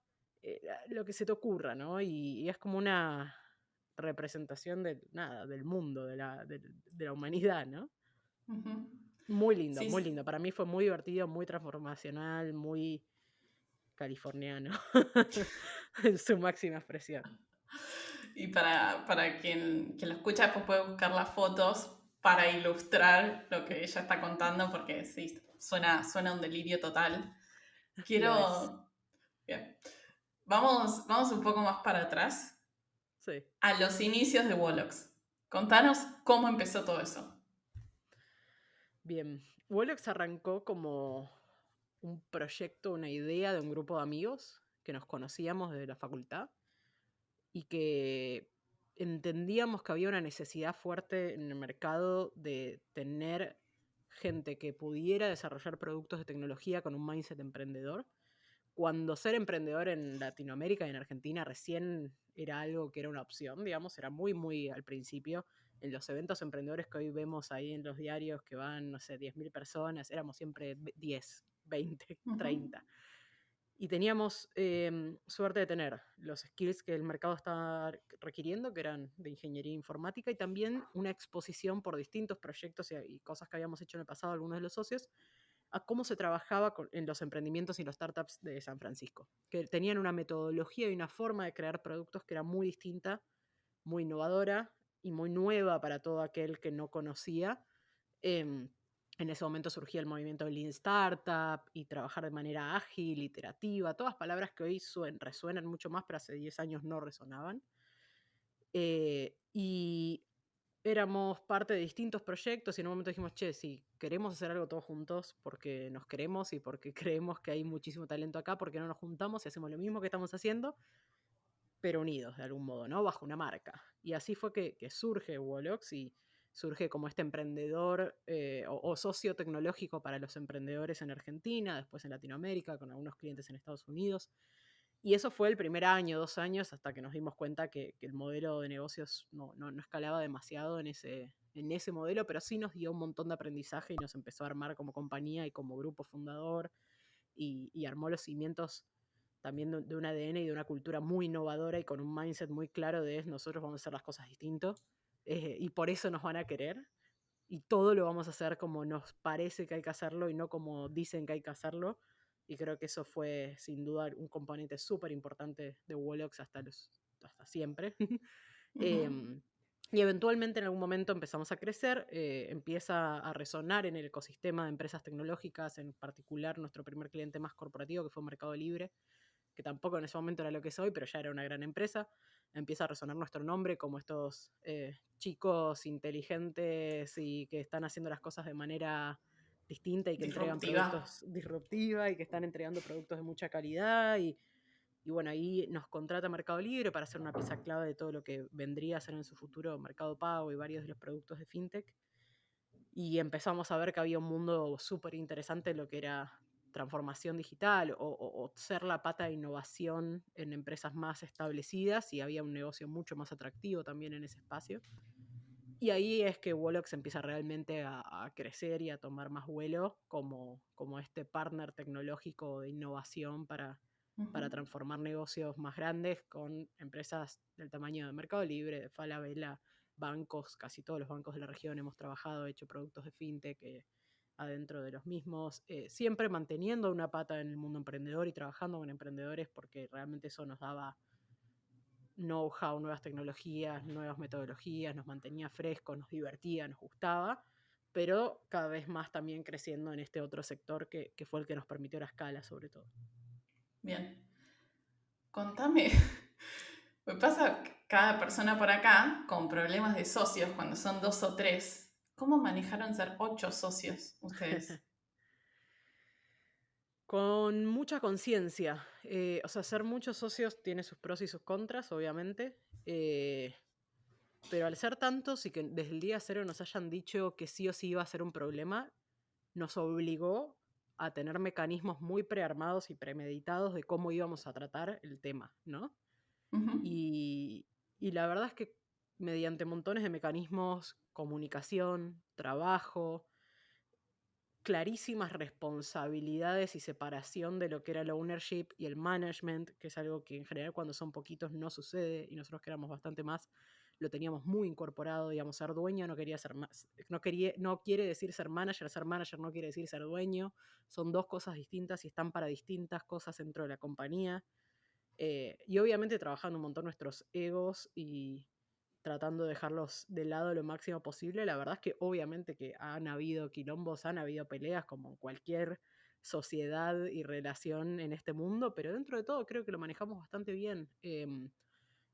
Speaker 2: lo que se te ocurra, ¿no? Y es como una representación del mundo, de la humanidad, ¿no?
Speaker 1: Ujú.
Speaker 2: Muy lindo,
Speaker 1: Sí,
Speaker 2: muy
Speaker 1: sí.
Speaker 2: lindo. Para mí fue muy divertido, muy transformacional, muy californiano en su máxima expresión.
Speaker 1: Y para quien lo escucha, después puede buscar las fotos para ilustrar lo que ella está contando, porque sí, suena un delirio total.
Speaker 2: Lo es.
Speaker 1: Quiero, Bien. Vamos un poco más para atrás,
Speaker 2: Sí.
Speaker 1: a los inicios de Wolox. Contanos cómo empezó todo eso.
Speaker 2: Bien. Wolox arrancó como un proyecto, una idea de un grupo de amigos que nos conocíamos desde la facultad y que entendíamos que había una necesidad fuerte en el mercado de tener gente que pudiera desarrollar productos de tecnología con un mindset emprendedor. Cuando ser emprendedor en Latinoamérica y en Argentina recién era algo que era una opción, digamos, era muy, muy al principio. En los eventos emprendedores que hoy vemos ahí en los diarios que van, no sé, 10.000 personas, éramos siempre 10, 20,
Speaker 1: Ujú,
Speaker 2: 30. Y teníamos suerte de tener los skills que el mercado estaba requiriendo, que eran de ingeniería informática, y también una exposición por distintos proyectos y cosas que habíamos hecho en el pasado, algunos de los socios, a cómo se trabajaba en los emprendimientos y los startups de San Francisco, que tenían una metodología y una forma de crear productos que era muy distinta, muy innovadora y muy nueva para todo aquel que no conocía. Em, en ese momento surgía el movimiento de Lean Startup y trabajar de manera ágil, iterativa, todas palabras que hoy resuenan mucho más, pero hace 10 años no resonaban. Y éramos parte de distintos proyectos y en un momento dijimos, che, si queremos hacer algo todos juntos porque nos queremos y porque creemos que hay muchísimo talento acá, ¿por qué no nos juntamos y hacemos lo mismo que estamos haciendo, pero unidos de algún modo, ¿no? Bajo una marca. Y así fue que surge Wolox y surge como este emprendedor o socio tecnológico para los emprendedores en Argentina, después en Latinoamérica, con algunos clientes en Estados Unidos. Y eso fue el primer año, 2 años, hasta que nos dimos cuenta que el modelo de negocios no escalaba demasiado en ese modelo, pero sí nos dio un montón de aprendizaje y nos empezó a armar como compañía y como grupo fundador y armó los cimientos también de un ADN y de una cultura muy innovadora y con un mindset muy claro de nosotros vamos a hacer las cosas distinto y por eso nos van a querer y todo lo vamos a hacer como nos parece que hay que hacerlo y no como dicen que hay que hacerlo. Y creo que eso fue sin duda un componente súper importante de Wolox hasta siempre.
Speaker 1: ujú,
Speaker 2: Em, y eventualmente en algún momento empezamos a crecer, empieza a resonar en el ecosistema de empresas tecnológicas, en particular nuestro primer cliente más corporativo que fue Mercado Libre, que tampoco en ese momento era lo que soy, pero ya era una gran empresa. Empieza a resonar nuestro nombre como estos chicos inteligentes y que están haciendo las cosas de manera distinta y que entregan
Speaker 1: disruptiva.
Speaker 2: productos disruptiva y que están entregando productos de mucha calidad y bueno, ahí nos contrata Mercado Libre para hacer una pieza clave de todo lo que vendría a ser en su futuro Mercado Pago y varios de los productos de FinTech. Y empezamos a ver que había un mundo súper interesante en lo que era transformación digital o ser la pata de innovación en empresas más establecidas y había un negocio mucho más atractivo también en ese espacio. Y ahí es que Wolox empieza realmente a crecer y a tomar más vuelo como este partner tecnológico de innovación
Speaker 1: Ujú.
Speaker 2: para transformar negocios más grandes con empresas del tamaño de Mercado Libre, de Falabella, bancos, casi todos los bancos de la región hemos trabajado, hecho productos de fintech adentro de los mismos, siempre manteniendo una pata en el mundo emprendedor y trabajando con emprendedores porque realmente eso nos daba know-how, nuevas tecnologías, nuevas metodologías, nos mantenía frescos, nos divertía, nos gustaba, pero cada vez más también creciendo en este otro sector que fue el que nos permitió la escala sobre todo.
Speaker 1: Bien. Contame. Me pasa que cada persona por acá con problemas de socios cuando son dos o tres. ¿Cómo manejaron ser 8 socios ustedes?
Speaker 2: Con mucha conciencia. O sea, ser muchos socios tiene sus pros y sus contras, obviamente. Pero al ser tantos y que desde el día cero nos hayan dicho que sí o sí iba a ser un problema, nos obligó a tener mecanismos muy prearmados y premeditados de cómo íbamos a tratar el tema, ¿no?
Speaker 1: Ujú,
Speaker 2: Y, y la verdad es que mediante montones de mecanismos, comunicación, trabajo, clarísimas responsabilidades y separación de lo que era el ownership y el management, que es algo que en general cuando son poquitos no sucede y nosotros que éramos bastante más lo teníamos muy incorporado, digamos, ser dueño no quería ser más, no quiere decir ser manager no quiere decir ser dueño, son dos cosas distintas y están para distintas cosas dentro de la compañía. Y obviamente trabajando un montón nuestros egos y tratando de dejarlos de lado lo máximo posible. La verdad es que obviamente que han habido quilombos, han habido peleas como en cualquier sociedad y relación en este mundo, pero dentro de todo creo que lo manejamos bastante bien.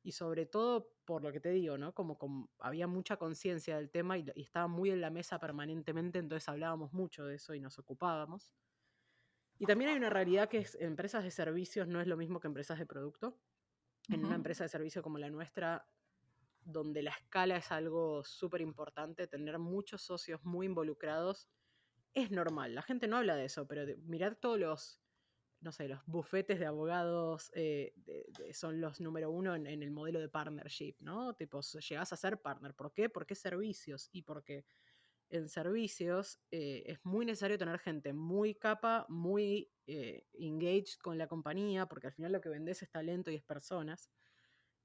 Speaker 2: Y sobre todo por lo que te digo, ¿no? Como había mucha conciencia del tema y estaba muy en la mesa permanentemente, entonces hablábamos mucho de eso y nos ocupábamos. Y también hay una realidad que es empresas de servicios no es lo mismo que empresas de producto. En una empresa de servicio como la nuestra, donde la escala es algo súper importante, tener muchos socios muy involucrados es normal. La gente no habla de eso, pero mirad todos los, no sé, los bufetes de abogados son los número uno en el modelo de partnership, ¿no? Tipo, llegás a ser partner. ¿Por qué? Porque servicios y porque en servicios es muy necesario tener gente muy capa, muy engaged con la compañía, porque al final lo que vendés es talento y es personas.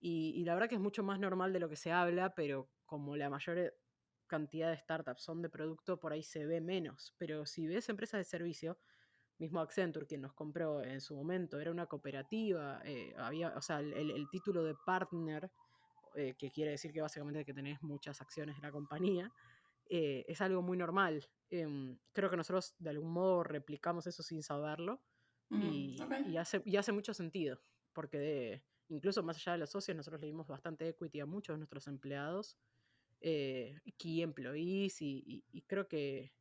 Speaker 2: Y la verdad que es mucho más normal de lo que se habla, pero como la mayor cantidad de startups son de producto, por ahí se ve menos. Pero si ves empresas de servicio, mismo Accenture, quien nos compró en su momento, era una cooperativa, había, o sea, el título de partner, que quiere decir que básicamente que tenés muchas acciones de la compañía, es algo muy normal. Creo que nosotros de algún modo replicamos eso sin saberlo
Speaker 1: Ok.
Speaker 2: y hace mucho sentido, porque incluso más allá de los socios, nosotros le dimos bastante equity a muchos de nuestros empleados, key employees, y creo que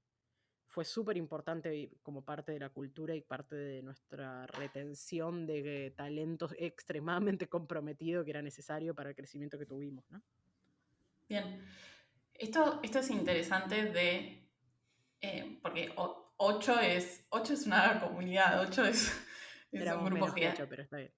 Speaker 2: fue súper importante como parte de la cultura y parte de nuestra retención de talentos extremadamente comprometido que era necesario para el crecimiento que tuvimos, ¿no?
Speaker 1: Bien. Esto es interesante porque 8 es una comunidad, 8 es un
Speaker 2: Éramos
Speaker 1: grupo
Speaker 2: menos que
Speaker 1: gigante.
Speaker 2: 8, pero está bien.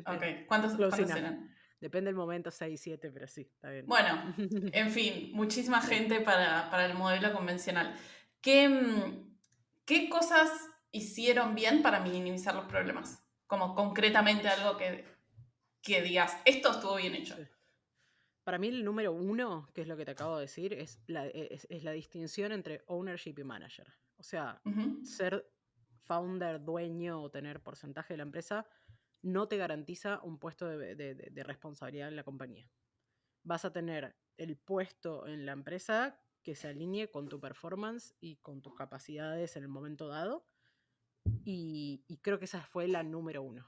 Speaker 1: Ok,
Speaker 2: Close
Speaker 1: cuántos
Speaker 2: enough.
Speaker 1: eran?
Speaker 2: Depende del momento, 6, 7, pero sí, está bien.
Speaker 1: Bueno, en fin, muchísima
Speaker 2: Sí.
Speaker 1: gente para el modelo convencional. ¿Qué cosas hicieron bien para minimizar los problemas? Como concretamente algo que digas, esto estuvo bien hecho.
Speaker 2: Sí. Para mí el número uno, que es lo que te acabo de decir, es la distinción entre ownership y manager. O sea,
Speaker 1: Ujú.
Speaker 2: ser founder, dueño o tener porcentaje de la empresa no te garantiza un puesto de responsabilidad en la compañía. Vas a tener el puesto en la empresa que se alinee con tu performance y con tus capacidades en el momento dado. Y creo que esa fue la número uno.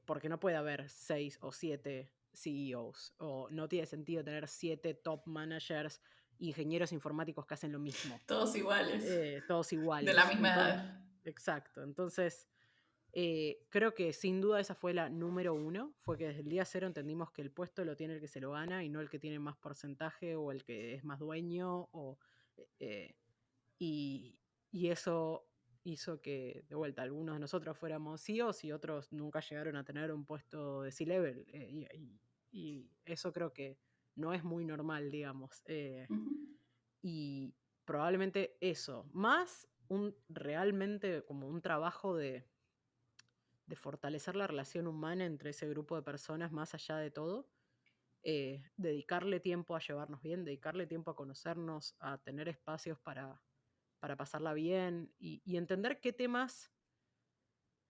Speaker 2: Porque no puede haber 6 o 7 CEOs, o no tiene sentido tener 7 top managers, ingenieros informáticos que hacen lo mismo,
Speaker 1: Todos iguales,
Speaker 2: todos
Speaker 1: de la
Speaker 2: iguales.
Speaker 1: misma
Speaker 2: Entonces,
Speaker 1: edad.
Speaker 2: exacto. Entonces, creo que sin duda esa fue la número uno, fue que desde el día cero entendimos que el puesto lo tiene el que se lo gana y no el que tiene más porcentaje o el que es más dueño, eh, y, y eso hizo que, de vuelta, algunos de nosotros fuéramos CEOs y otros nunca llegaron a tener un puesto de C-level. Y eso creo que no es muy normal, digamos.
Speaker 1: Ujú.
Speaker 2: Y probablemente eso, más realmente como un trabajo de fortalecer la relación humana entre ese grupo de personas más allá de todo. Dedicarle tiempo a llevarnos bien, dedicarle tiempo a conocernos, a tener espacios para pasarla bien y entender qué temas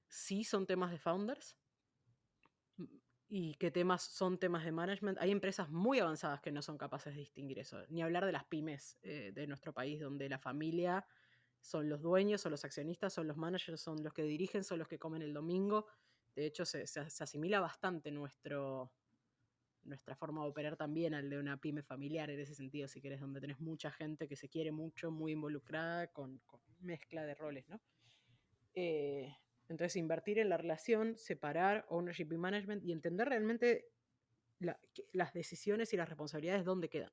Speaker 2: sí son temas de founders y qué temas son temas de management. Hay empresas muy avanzadas que no son capaces de distinguir eso, ni hablar de las pymes de nuestro país, donde la familia son los dueños, son los accionistas, son los managers, son los que dirigen, son los que comen el domingo. De hecho, se asimila bastante nuestra forma de operar también al de una pyme familiar en ese sentido, si querés, donde tenés mucha gente que se quiere mucho, muy involucrada, con mezcla de roles, ¿no? Eh, entonces, invertir en la relación, separar ownership y management y entender realmente las decisiones y las responsabilidades dónde quedan.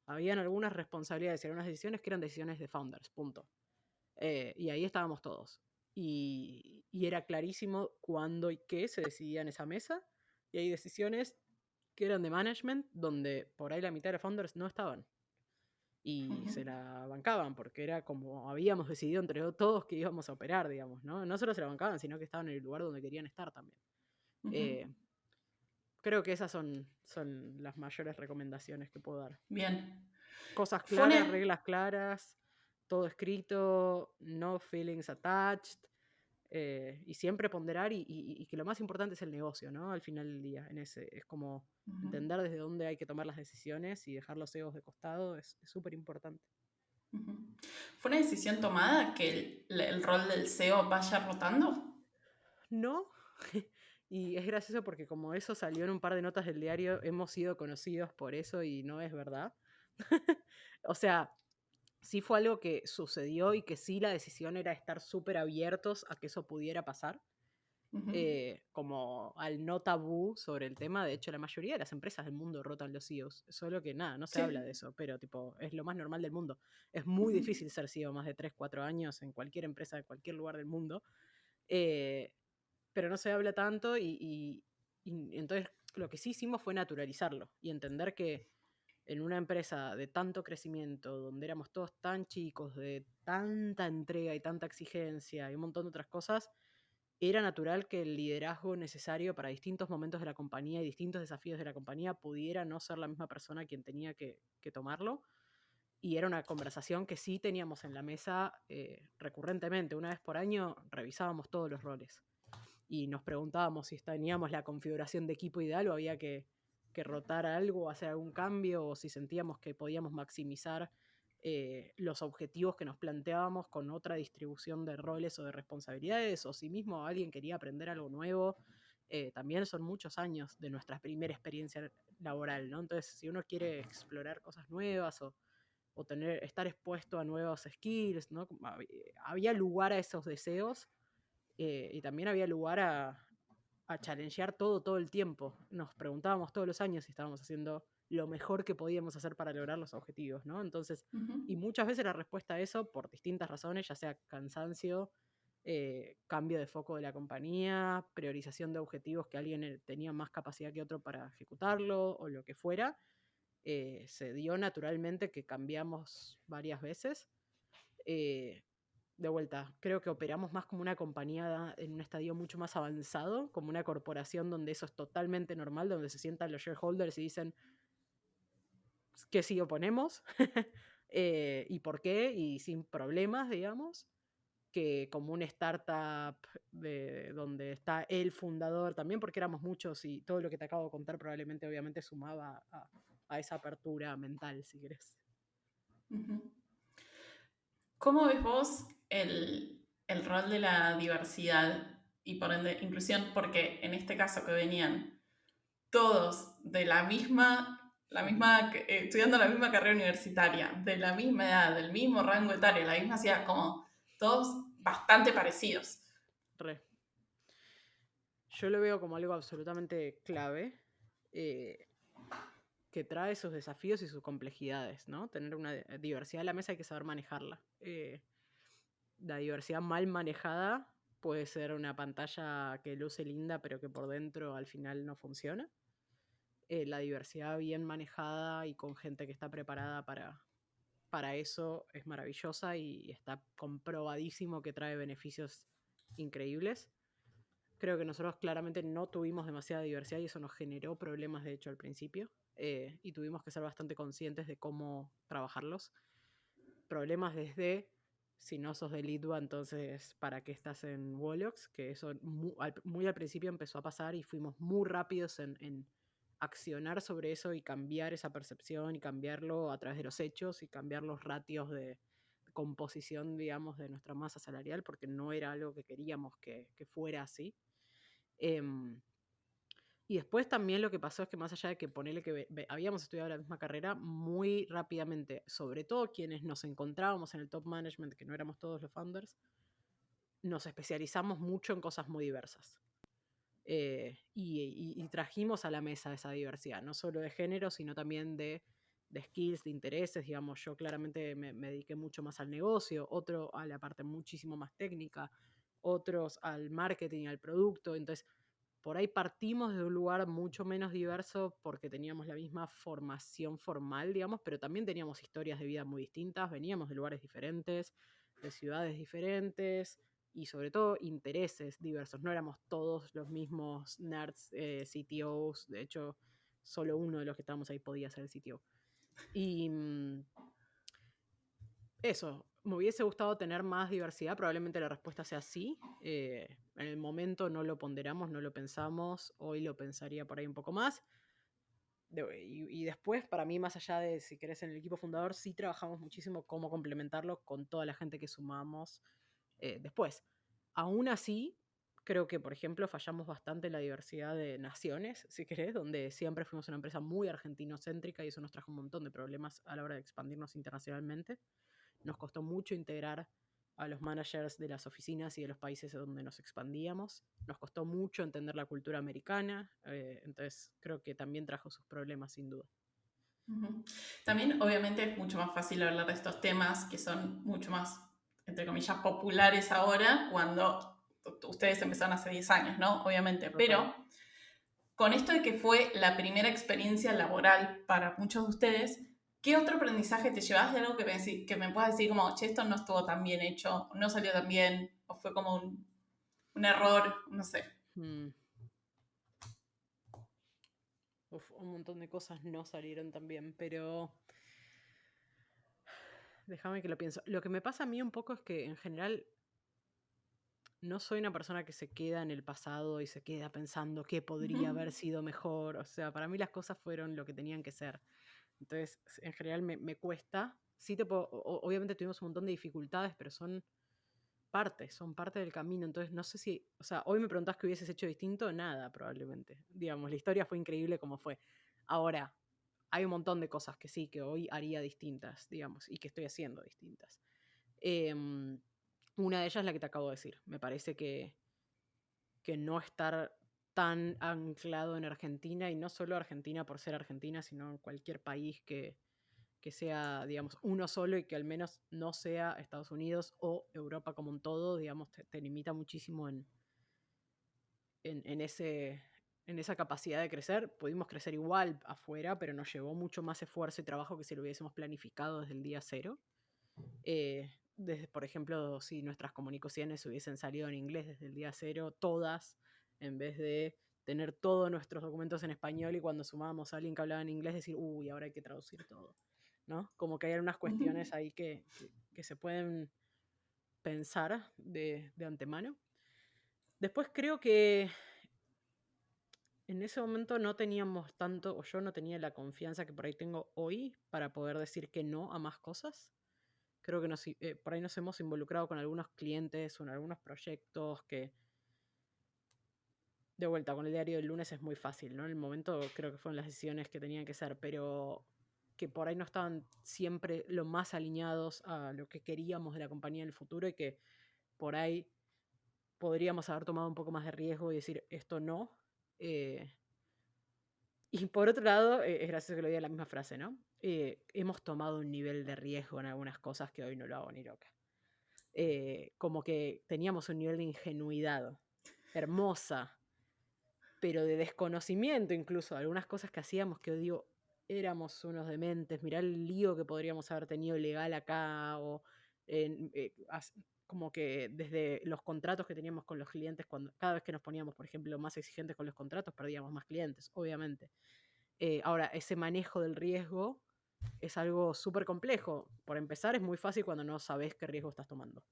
Speaker 2: Habían algunas responsabilidades y algunas decisiones que eran decisiones de founders, punto. Y ahí estábamos todos. Y era clarísimo cuándo y qué se decidía en esa mesa. Y hay decisiones que eran de management donde por ahí la mitad de los founders no estaban. Y se la bancaban porque era como habíamos decidido entre todos que íbamos a operar, digamos, ¿no? No solo se la bancaban, sino que estaban en el lugar donde querían estar también.
Speaker 1: Ujú.
Speaker 2: Eh, Creo que esas son las mayores recomendaciones que puedo dar.
Speaker 1: Bien.
Speaker 2: Cosas
Speaker 1: Fue
Speaker 2: claras,
Speaker 1: una,
Speaker 2: reglas claras, todo escrito, no feelings attached, y siempre ponderar y que lo más importante es el negocio, ¿no? Al final del día, es como
Speaker 1: Ujú.
Speaker 2: entender desde dónde hay que tomar las decisiones y dejar los egos de costado, es súper importante.
Speaker 1: Ujú. ¿Fue una decisión tomada que el rol del CEO vaya rotando?
Speaker 2: No, y es gracioso porque como eso salió en un par de notas del diario, hemos sido conocidos por eso y no es verdad. O sea, sí fue algo que sucedió y que sí la decisión era estar súper abiertos a que eso pudiera pasar,
Speaker 1: Ujú.
Speaker 2: como al no tabú sobre el tema. De hecho, la mayoría de las empresas del mundo rotan los CEOs, solo que nada, no se habla
Speaker 1: Sí.
Speaker 2: de eso, pero tipo, es lo más normal del mundo. Es muy
Speaker 1: Ujú.
Speaker 2: difícil ser CEO más de 3 4 años en cualquier empresa de cualquier lugar del mundo. eh, pero no se habla tanto y entonces lo que sí hicimos fue naturalizarlo y entender que en una empresa de tanto crecimiento, donde éramos todos tan chicos, de tanta entrega y tanta exigencia y un montón de otras cosas, era natural que el liderazgo necesario para distintos momentos de la compañía y distintos desafíos de la compañía pudiera no ser la misma persona quien tenía que tomarlo. Y era una conversación que sí teníamos en la mesa recurrentemente. Una vez por año revisábamos todos los roles y nos preguntábamos si teníamos la configuración de equipo ideal o había que rotar algo o hacer algún cambio, o si sentíamos que podíamos maximizar los objetivos que nos planteábamos con otra distribución de roles o de responsabilidades, o si mismo alguien quería aprender algo nuevo. También son muchos años de nuestra primera experiencia laboral, ¿no? Entonces, si uno quiere explorar cosas nuevas o estar expuesto a nuevos skills, ¿no? Había lugar a esos deseos, y también había lugar a challengear todo el tiempo. Nos preguntábamos todos los años si estábamos haciendo lo mejor que podíamos hacer para lograr los objetivos, ¿no? Entonces,
Speaker 1: Ujú.
Speaker 2: y muchas veces la respuesta a eso, por distintas razones, ya sea cansancio, cambio de foco de la compañía, priorización de objetivos que alguien tenía más capacidad que otro para ejecutarlo, o lo que fuera, se dio naturalmente que cambiamos varias veces. Eh, de vuelta, creo que operamos más como una compañía en un estadio mucho más avanzado, como una corporación donde eso es totalmente normal, donde se sientan los shareholders y dicen que sí oponemos y por qué, y sin problemas, digamos, que como una startup donde está el fundador también, porque éramos muchos y todo lo que te acabo de contar probablemente obviamente sumaba a esa apertura mental, si querés.
Speaker 1: Ujú. ¿Cómo ves vos el rol de la diversidad y por ende inclusión? Porque en este caso que venían todos de estudiando la misma carrera universitaria, de la misma edad, del mismo rango etario, la misma ciudad, como todos bastante parecidos.
Speaker 2: Re. Yo lo veo como algo absolutamente clave, eh, que trae sus desafíos y sus complejidades, ¿no? Tener una diversidad en la mesa hay que saber manejarla. La diversidad mal manejada puede ser una pantalla que luce linda pero que por dentro al final no funciona. La diversidad bien manejada y con gente que está preparada para eso es maravillosa y está comprobadísimo que trae beneficios increíbles. Creo que nosotros claramente no tuvimos demasiada diversidad y eso nos generó problemas, de hecho, al principio. Y tuvimos que ser bastante conscientes de cómo trabajarlos. Problemas desde, si no sos de Litva, entonces, ¿para qué estás en Wolox? Que eso muy al principio empezó a pasar y fuimos muy rápidos en accionar sobre eso y cambiar esa percepción y cambiarlo a través de los hechos y cambiar los ratios de composición, digamos, de nuestra masa salarial, porque no era algo que queríamos que fuera así. Em, y después también lo que pasó es que más allá de que ponerle que habíamos estudiado la misma carrera, muy rápidamente, sobre todo quienes nos encontrábamos en el top management, que no éramos todos los founders, nos especializamos mucho en cosas muy diversas. Y trajimos a la mesa esa diversidad, no solo de género, sino también de skills, de intereses. Digamos, yo claramente me dediqué mucho más al negocio, otro a la parte muchísimo más técnica, otros al marketing, al producto. Entonces, por ahí partimos de un lugar mucho menos diverso porque teníamos la misma formación formal, digamos, pero también teníamos historias de vida muy distintas, veníamos de lugares diferentes, de ciudades diferentes y sobre todo intereses diversos. No éramos todos los mismos nerds, CTOs, de hecho, solo uno de los que estábamos ahí podía ser el CTO. Y eso, me hubiese gustado tener más diversidad, probablemente la respuesta sea sí. En el momento no lo ponderamos, no lo pensamos, hoy lo pensaría por ahí un poco más. Y después, para mí, más allá de, si querés, en el equipo fundador, sí trabajamos muchísimo cómo complementarlo con toda la gente que sumamos después. Aún así, creo que, por ejemplo, fallamos bastante en la diversidad de naciones, si querés, donde siempre fuimos una empresa muy argentinocéntrica y eso nos trajo un montón de problemas a la hora de expandirnos internacionalmente. Nos costó mucho integrar a los managers de las oficinas y de los países donde nos expandíamos. Nos costó mucho entender la cultura americana, entonces creo que también trajo sus problemas, sin duda.
Speaker 1: Ujú. También, obviamente, es mucho más fácil hablar de estos temas que son mucho más, entre comillas, populares ahora, cuando ustedes empezaron hace 10 años, ¿no? Obviamente,
Speaker 2: Total.
Speaker 1: pero con esto de que fue la primera experiencia laboral para muchos de ustedes, ¿qué otro aprendizaje te llevas de algo que me puedas decir como, che, esto no estuvo tan bien hecho, no salió tan bien, o fue como un error, no sé?
Speaker 2: Mm. Uf, un montón de cosas no salieron tan bien, pero déjame que lo pienso. Lo que me pasa a mí un poco es que en general no soy una persona que se queda en el pasado y se queda pensando qué podría
Speaker 1: Ujú.
Speaker 2: haber sido mejor. O sea, para mí las cosas fueron lo que tenían que ser. Entonces, en general me cuesta. Sí obviamente tuvimos un montón de dificultades, pero son parte del camino. Entonces, no sé si, o sea, hoy me preguntás qué hubieses hecho distinto, nada, probablemente. Digamos, la historia fue increíble como fue. Ahora, hay un montón de cosas que sí, que hoy haría distintas, digamos, y que estoy haciendo distintas. Em, una de ellas es la que te acabo de decir. Me parece que no estar tan anclado en Argentina, y no solo Argentina por ser Argentina, sino en cualquier país que sea, digamos, uno solo y que al menos no sea Estados Unidos o Europa como un todo, digamos, te limita muchísimo en en esa capacidad de crecer. Pudimos crecer igual afuera, pero nos llevó mucho más esfuerzo y trabajo que si lo hubiésemos planificado desde el día cero. Desde, por ejemplo, si nuestras comunicaciones hubiesen salido en inglés desde el día cero, todas, en vez de tener todos nuestros documentos en español y cuando sumábamos a alguien que hablaba en inglés decir, uy, ahora hay que traducir todo, ¿no? Como que hay unas
Speaker 1: Ujú.
Speaker 2: cuestiones ahí que se pueden pensar de antemano. Después creo que en ese momento no teníamos tanto, o yo no tenía la confianza que por ahí tengo hoy para poder decir que no a más cosas. Creo que por ahí nos hemos involucrado con algunos clientes o en algunos proyectos que, de vuelta, con el diario del lunes es muy fácil, ¿no? En el momento creo que fueron las decisiones que tenían que ser, pero que por ahí no estaban siempre lo más alineados a lo que queríamos de la compañía en el futuro y que por ahí podríamos haber tomado un poco más de riesgo y decir esto no. Y por otro lado, es gracioso que lo diga la misma frase, ¿no? Hemos tomado un nivel de riesgo en algunas cosas que hoy no lo hago ni loca. Como que teníamos un nivel de ingenuidad hermosa, pero de desconocimiento incluso, de algunas cosas que hacíamos que digo, éramos unos dementes, mirá el lío que podríamos haber tenido legal acá, o como que desde los contratos que teníamos con los clientes, cada vez que nos poníamos, por ejemplo, más exigentes con los contratos, perdíamos más clientes, obviamente. Ahora, ese manejo del riesgo es algo súper complejo. Por empezar, es muy fácil cuando no sabes qué riesgo estás tomando,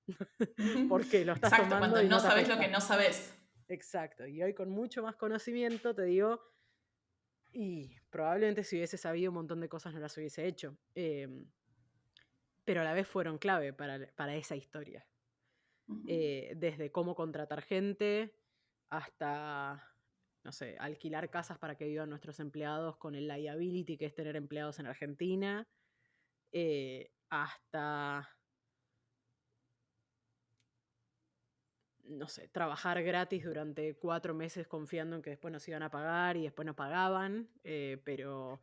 Speaker 1: Ujú.
Speaker 2: porque lo estás
Speaker 1: Exacto,
Speaker 2: tomando
Speaker 1: cuando
Speaker 2: y
Speaker 1: no
Speaker 2: no te
Speaker 1: sabes lo que
Speaker 2: afecta.
Speaker 1: no sabes.
Speaker 2: Exacto. Y hoy con mucho más conocimiento te digo, y probablemente si hubiese sabido un montón de cosas no las hubiese hecho. Pero a la vez fueron clave para esa historia.
Speaker 1: Ujú.
Speaker 2: Desde cómo contratar gente hasta, no sé, alquilar casas para que vivan nuestros empleados con el liability que es tener empleados en Argentina, hasta, no sé, trabajar gratis durante 4 meses confiando en que después nos iban a pagar y después nos pagaban, pero,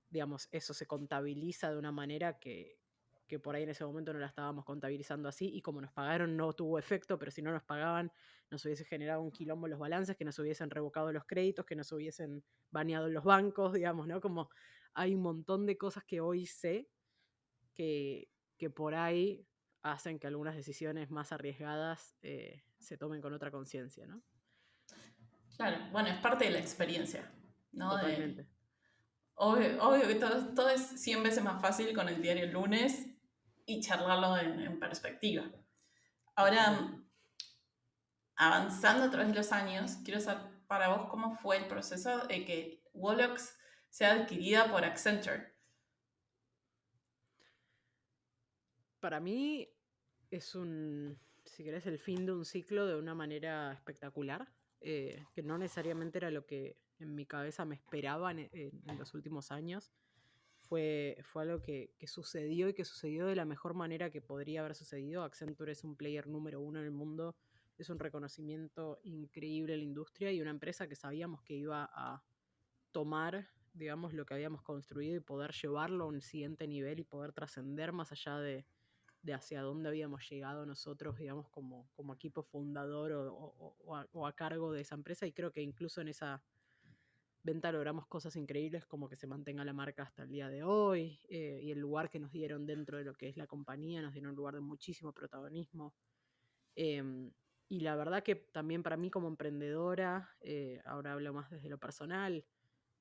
Speaker 2: digamos, eso se contabiliza de una manera que por ahí en ese momento no la estábamos contabilizando así y como nos pagaron no tuvo efecto, pero si no nos pagaban nos hubiese generado un quilombo en los balances, que nos hubiesen revocado los créditos, que nos hubiesen baneado en los bancos, digamos, ¿no? Como hay un montón de cosas que hoy sé que por ahí hacen que algunas decisiones más arriesgadas se tomen con otra conciencia, ¿no?
Speaker 1: Claro, bueno, es parte de la experiencia, ¿no?
Speaker 2: Totalmente.
Speaker 1: Obvio que todo es 100 veces más fácil con el diario el lunes y charlarlo en perspectiva. Ahora,
Speaker 2: Totalmente.
Speaker 1: avanzando a través de los años, quiero saber para vos cómo fue el proceso de que Wolox sea adquirida por Accenture?
Speaker 2: Para mí es si querés, el fin de un ciclo de una manera espectacular, que no necesariamente era lo que en mi cabeza me esperaba en los últimos años. Fue algo que sucedió y que sucedió de la mejor manera que podría haber sucedido. Accenture es un player número uno en el mundo, es un reconocimiento increíble en la industria y una empresa que sabíamos que iba a tomar, digamos, lo que habíamos construido y poder llevarlo a un siguiente nivel y poder trascender más allá de hacia dónde habíamos llegado nosotros, digamos, como equipo fundador o a cargo de esa empresa. Y creo que incluso en esa venta logramos cosas increíbles como que se mantenga la marca hasta el día de hoy, y el lugar que nos dieron dentro de lo que es la compañía, nos dieron un lugar de muchísimo protagonismo. Em, y la verdad que también para mí como emprendedora, ahora hablo más desde lo personal,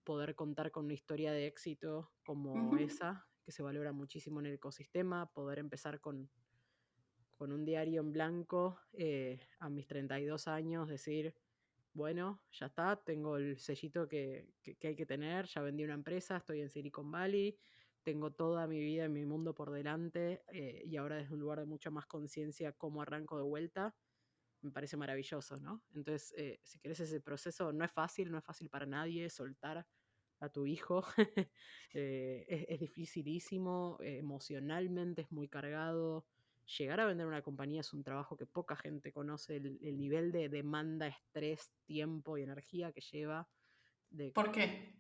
Speaker 2: poder contar con una historia de éxito como
Speaker 1: Ujú.
Speaker 2: esa, que se valora muchísimo en el ecosistema, poder empezar con un diario en blanco, a mis 32 años, decir, bueno, ya está, tengo el sellito que hay que tener, ya vendí una empresa, estoy en Silicon Valley, tengo toda mi vida y mi mundo por delante, y ahora desde un lugar de mucha más conciencia cómo arranco de vuelta, me parece maravilloso, ¿no? Entonces, si querés, ese proceso no es fácil, no es fácil para nadie soltar a tu hijo. Es dificilísimo, emocionalmente es muy cargado. Llegar a vender una compañía es un trabajo que poca gente conoce, el nivel de demanda, estrés, tiempo y energía que lleva, de,
Speaker 1: ¿Por qué?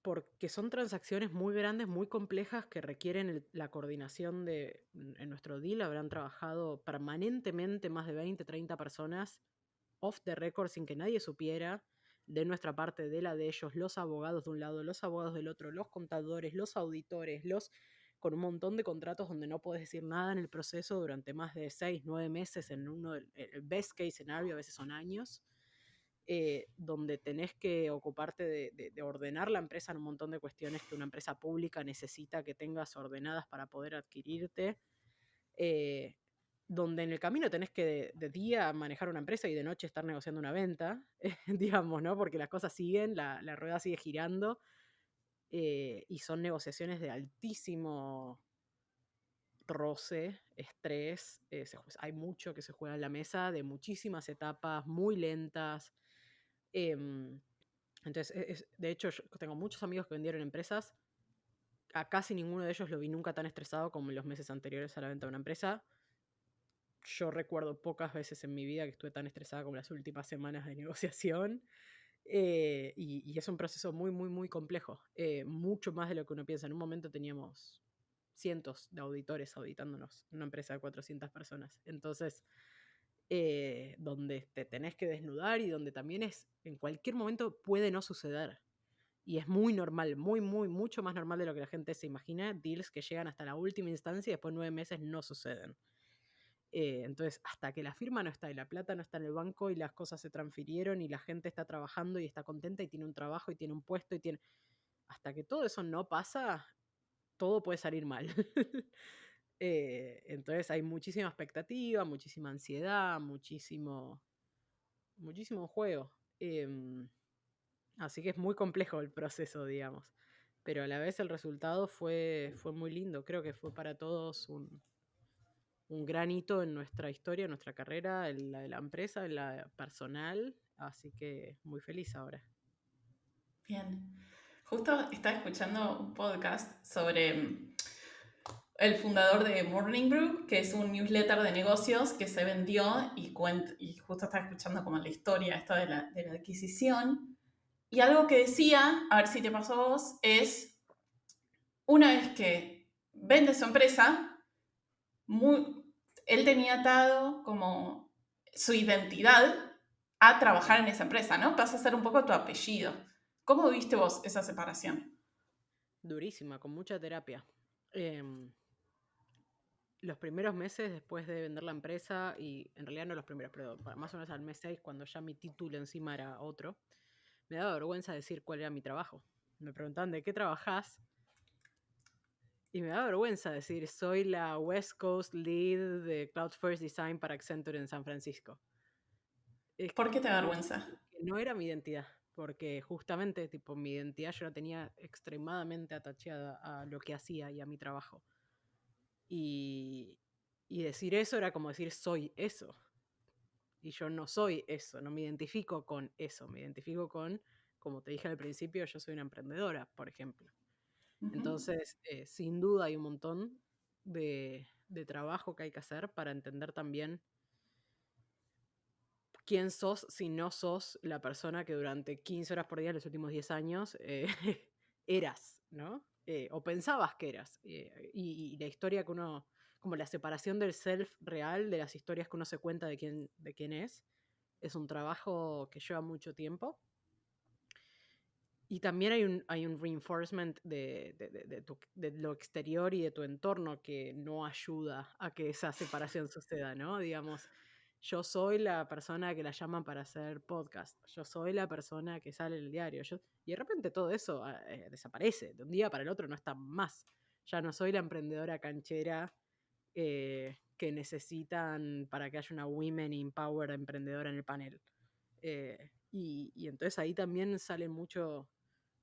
Speaker 2: porque son transacciones muy grandes, muy complejas, que requieren la coordinación de, en nuestro deal habrán trabajado permanentemente más de 20, 30 personas off the record sin que nadie supiera, de nuestra parte, de la de ellos, los abogados de un lado, los abogados del otro, los contadores, los auditores, con un montón de contratos donde no puedes decir nada en el proceso durante más de 6, 9 meses, en el best case scenario, a veces son años, donde tenés que ocuparte de ordenar la empresa en un montón de cuestiones que una empresa pública necesita que tengas ordenadas para poder adquirirte, eh, donde en el camino tenés que de día manejar una empresa y de noche estar negociando una venta, digamos, ¿no? Porque las cosas siguen, la rueda sigue girando, y son negociaciones de altísimo roce, estrés, hay mucho que se juega en la mesa, de muchísimas etapas, muy lentas. em, entonces, de hecho, yo tengo muchos amigos que vendieron empresas, a casi ninguno de ellos lo vi nunca tan estresado como en los meses anteriores a la venta de una empresa. Yo recuerdo pocas veces en mi vida que estuve tan estresada como las últimas semanas de negociación. Y es un proceso muy, muy, muy complejo. Mucho más de lo que uno piensa. En un momento teníamos cientos de auditores auditándonos en una empresa de 400 personas. Entonces, donde te tenés que desnudar y donde también en cualquier momento puede no suceder. Y es muy normal, muy, muy, mucho más normal de lo que la gente se imagina. Deals que llegan hasta la última instancia y después 9 meses no suceden. Entonces, hasta que la firma no está y la plata no está en el banco y las cosas se transfirieron y la gente está trabajando y está contenta y tiene un trabajo y tiene un puesto y tiene... Hasta que todo eso no pasa, todo puede salir mal. Entonces hay muchísima expectativa, muchísima ansiedad, muchísimo juego. Así que es muy complejo el proceso, digamos. Pero a la vez el resultado fue muy lindo. Creo que fue para todos un gran hito en nuestra historia, en nuestra carrera, en la de la empresa, en la personal, así que muy feliz ahora.
Speaker 1: Bien. Justo estaba escuchando un podcast sobre el fundador de Morning Brew, que es un newsletter de negocios que se vendió y justo estaba escuchando como la historia esta de la adquisición. Y algo que decía, a ver si te pasó a vos, es una vez que vende su empresa, él tenía atado como su identidad a trabajar en esa empresa, ¿no? Pasa a ser un poco tu apellido. ¿Cómo viste vos esa separación?
Speaker 2: Durísima, con mucha terapia. Em, los primeros meses después de vender la empresa, y en realidad no los primeros, pero más o menos al mes 6, cuando ya mi título encima era otro, me daba vergüenza decir cuál era mi trabajo. Me preguntaban de qué trabajás y me daba vergüenza decir soy la West Coast Lead de Cloud First Design para Accenture en San Francisco. Es
Speaker 1: ¿Por qué te da
Speaker 2: que
Speaker 1: vergüenza?
Speaker 2: no era mi identidad, porque justamente, tipo, mi identidad yo la tenía extremadamente atachada a lo que hacía y a mi trabajo. Y, y decir eso era como decir soy eso. Y yo no soy eso, no me identifico con eso, me identifico con, como te dije al principio, yo soy una emprendedora, por ejemplo.
Speaker 1: Ujú.
Speaker 2: Entonces, sin duda hay un montón de trabajo que hay que hacer para entender también quién sos si no sos la persona que durante 15 horas por día en los últimos 10 años eras, ¿no? O pensabas que eras. Y la historia que uno, como la separación del self real de las historias que uno se cuenta de quién es un trabajo que lleva mucho tiempo. Y también hay un reinforcement de lo exterior y de tu entorno que no ayuda a que esa separación suceda, ¿no? Digamos, yo soy la persona que la llaman para hacer podcast, yo soy la persona que sale en el diario, y de repente todo eso desaparece, de un día para el otro no está más. Ya no soy la emprendedora canchera que necesitan para que haya una women in power emprendedora en el panel. Y entonces ahí también sale mucho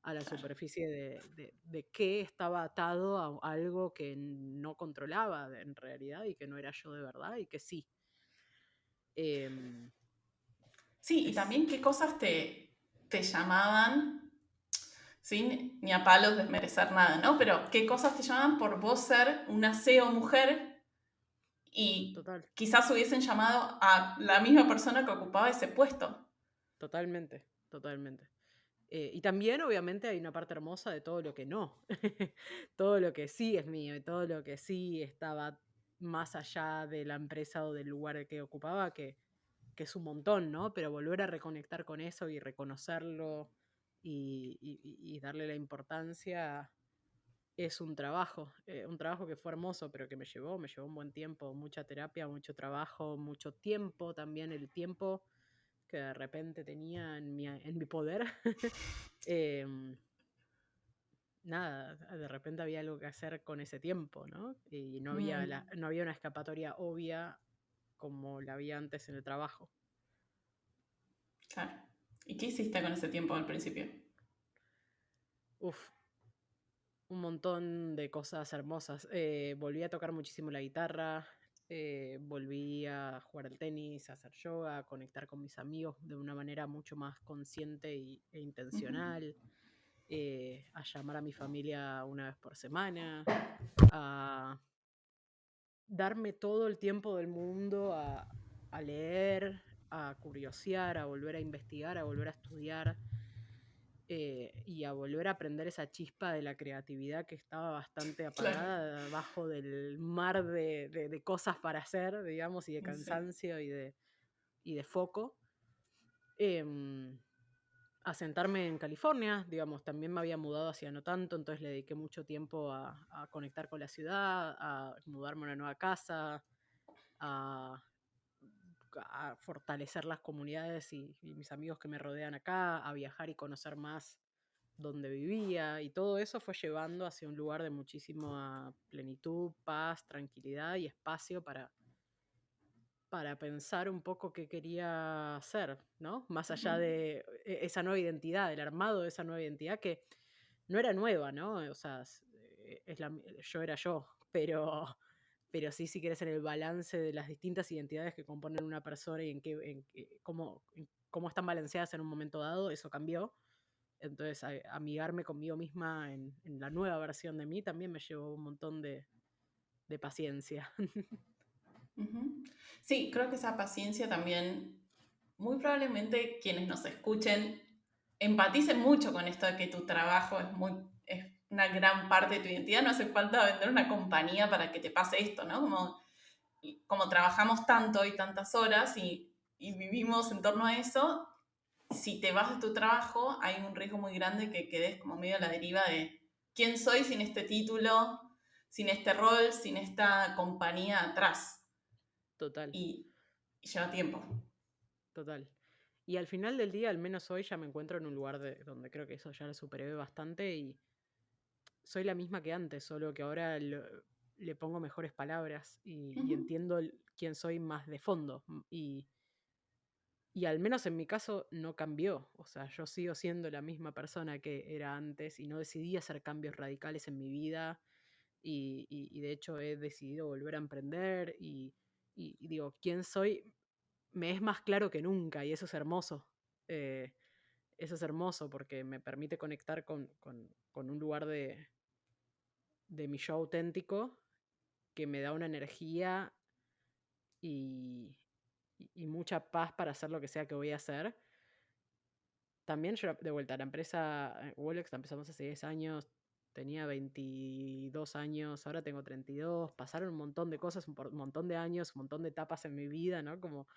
Speaker 2: a la
Speaker 1: Claro.
Speaker 2: superficie de qué estaba atado a algo que no controlaba en realidad y que no era yo de verdad y que sí. Em,
Speaker 1: Sí, y
Speaker 2: es
Speaker 1: también qué cosas te llamaban, sin ni a palos desmerecer nada, ¿no? Pero qué cosas te llamaban por vos ser una CEO mujer y
Speaker 2: total,
Speaker 1: quizás hubiesen llamado a la misma persona que ocupaba ese puesto.
Speaker 2: totalmente, totalmente. Y también, obviamente, hay una parte hermosa de todo lo que no. Todo lo que sí es mío y todo lo que sí estaba más allá de la empresa o del lugar que ocupaba, que es un montón, ¿no? Pero volver a reconectar con eso y reconocerlo y darle la importancia es un trabajo que fue hermoso, pero que me llevó un buen tiempo, mucha terapia, mucho trabajo, mucho tiempo también, el tiempo que de repente tenía en mi poder. Em, Nada, de repente había algo que hacer con ese tiempo, ¿no? Y
Speaker 1: Mm,
Speaker 2: no había una escapatoria obvia como la había antes en el trabajo.
Speaker 1: claro. ¿Y qué hiciste con ese tiempo al principio?
Speaker 2: Uf, un montón de cosas hermosas. Volví a tocar muchísimo la guitarra, volví a jugar al tenis, a hacer yoga, a conectar con mis amigos de una manera mucho más consciente e
Speaker 1: Ujú.
Speaker 2: intencional, a llamar a mi familia una vez por semana, a darme todo el tiempo del mundo a leer, a curiosear, a volver a investigar, a volver a estudiar y a volver a aprender esa chispa de la creatividad que estaba bastante
Speaker 1: Claro,
Speaker 2: apagada debajo del mar de cosas para hacer, digamos, y de
Speaker 1: sí.
Speaker 2: cansancio y de foco. Em, a sentarme en California, digamos, también me había mudado hacia no tanto, entonces le dediqué mucho tiempo a conectar con la ciudad, a mudarme a una nueva casa, a, a fortalecer las comunidades y mis amigos que me rodean acá, a viajar y conocer más donde vivía, y todo eso fue llevando hacia un lugar de muchísima plenitud, paz, tranquilidad y espacio para pensar un poco qué quería hacer, ¿no? Más
Speaker 1: Ujú.
Speaker 2: allá de esa nueva identidad, el armado de esa nueva identidad que no era nueva, ¿no? O sea, yo era yo, pero sí, si querés, en el balance de las distintas identidades que componen una persona y en cómo están balanceadas en un momento dado, eso cambió. Entonces, amigarme conmigo misma en la nueva versión de mí también me llevó un montón de paciencia.
Speaker 1: Ujú. Sí, creo que esa paciencia también, muy probablemente quienes nos escuchen empaticen mucho con esto de que tu trabajo es una gran parte de tu identidad. No hace falta vender una compañía para que te pase esto, ¿no? Como trabajamos tanto y tantas horas y vivimos en torno a eso, si te vas de tu trabajo hay un riesgo muy grande que quedes como medio a la deriva de quién soy sin este título, sin este rol, sin esta compañía atrás.
Speaker 2: Total,
Speaker 1: Y lleva tiempo.
Speaker 2: total. Y al final del día, al menos hoy, ya me encuentro en un lugar donde creo que eso ya lo superé bastante y soy la misma que antes, solo que ahora le pongo mejores palabras y
Speaker 1: Ujú.
Speaker 2: entiendo quién soy más de fondo. Y al menos en mi caso no cambió. O sea, yo sigo siendo la misma persona que era antes y no decidí hacer cambios radicales en mi vida. Y de hecho he decidido volver a emprender y digo, ¿quién soy? Me es más claro que nunca y eso es hermoso. Eh, Eso es hermoso porque me permite conectar con un lugar de mi yo auténtico que me da una energía y, y mucha paz para hacer lo que sea que voy a hacer. También yo, de vuelta, la empresa Wolex la empezamos hace 10 años, tenía 22 años, ahora tengo 32, pasaron un montón de cosas, un montón de años, un montón de etapas en mi vida, ¿no? Como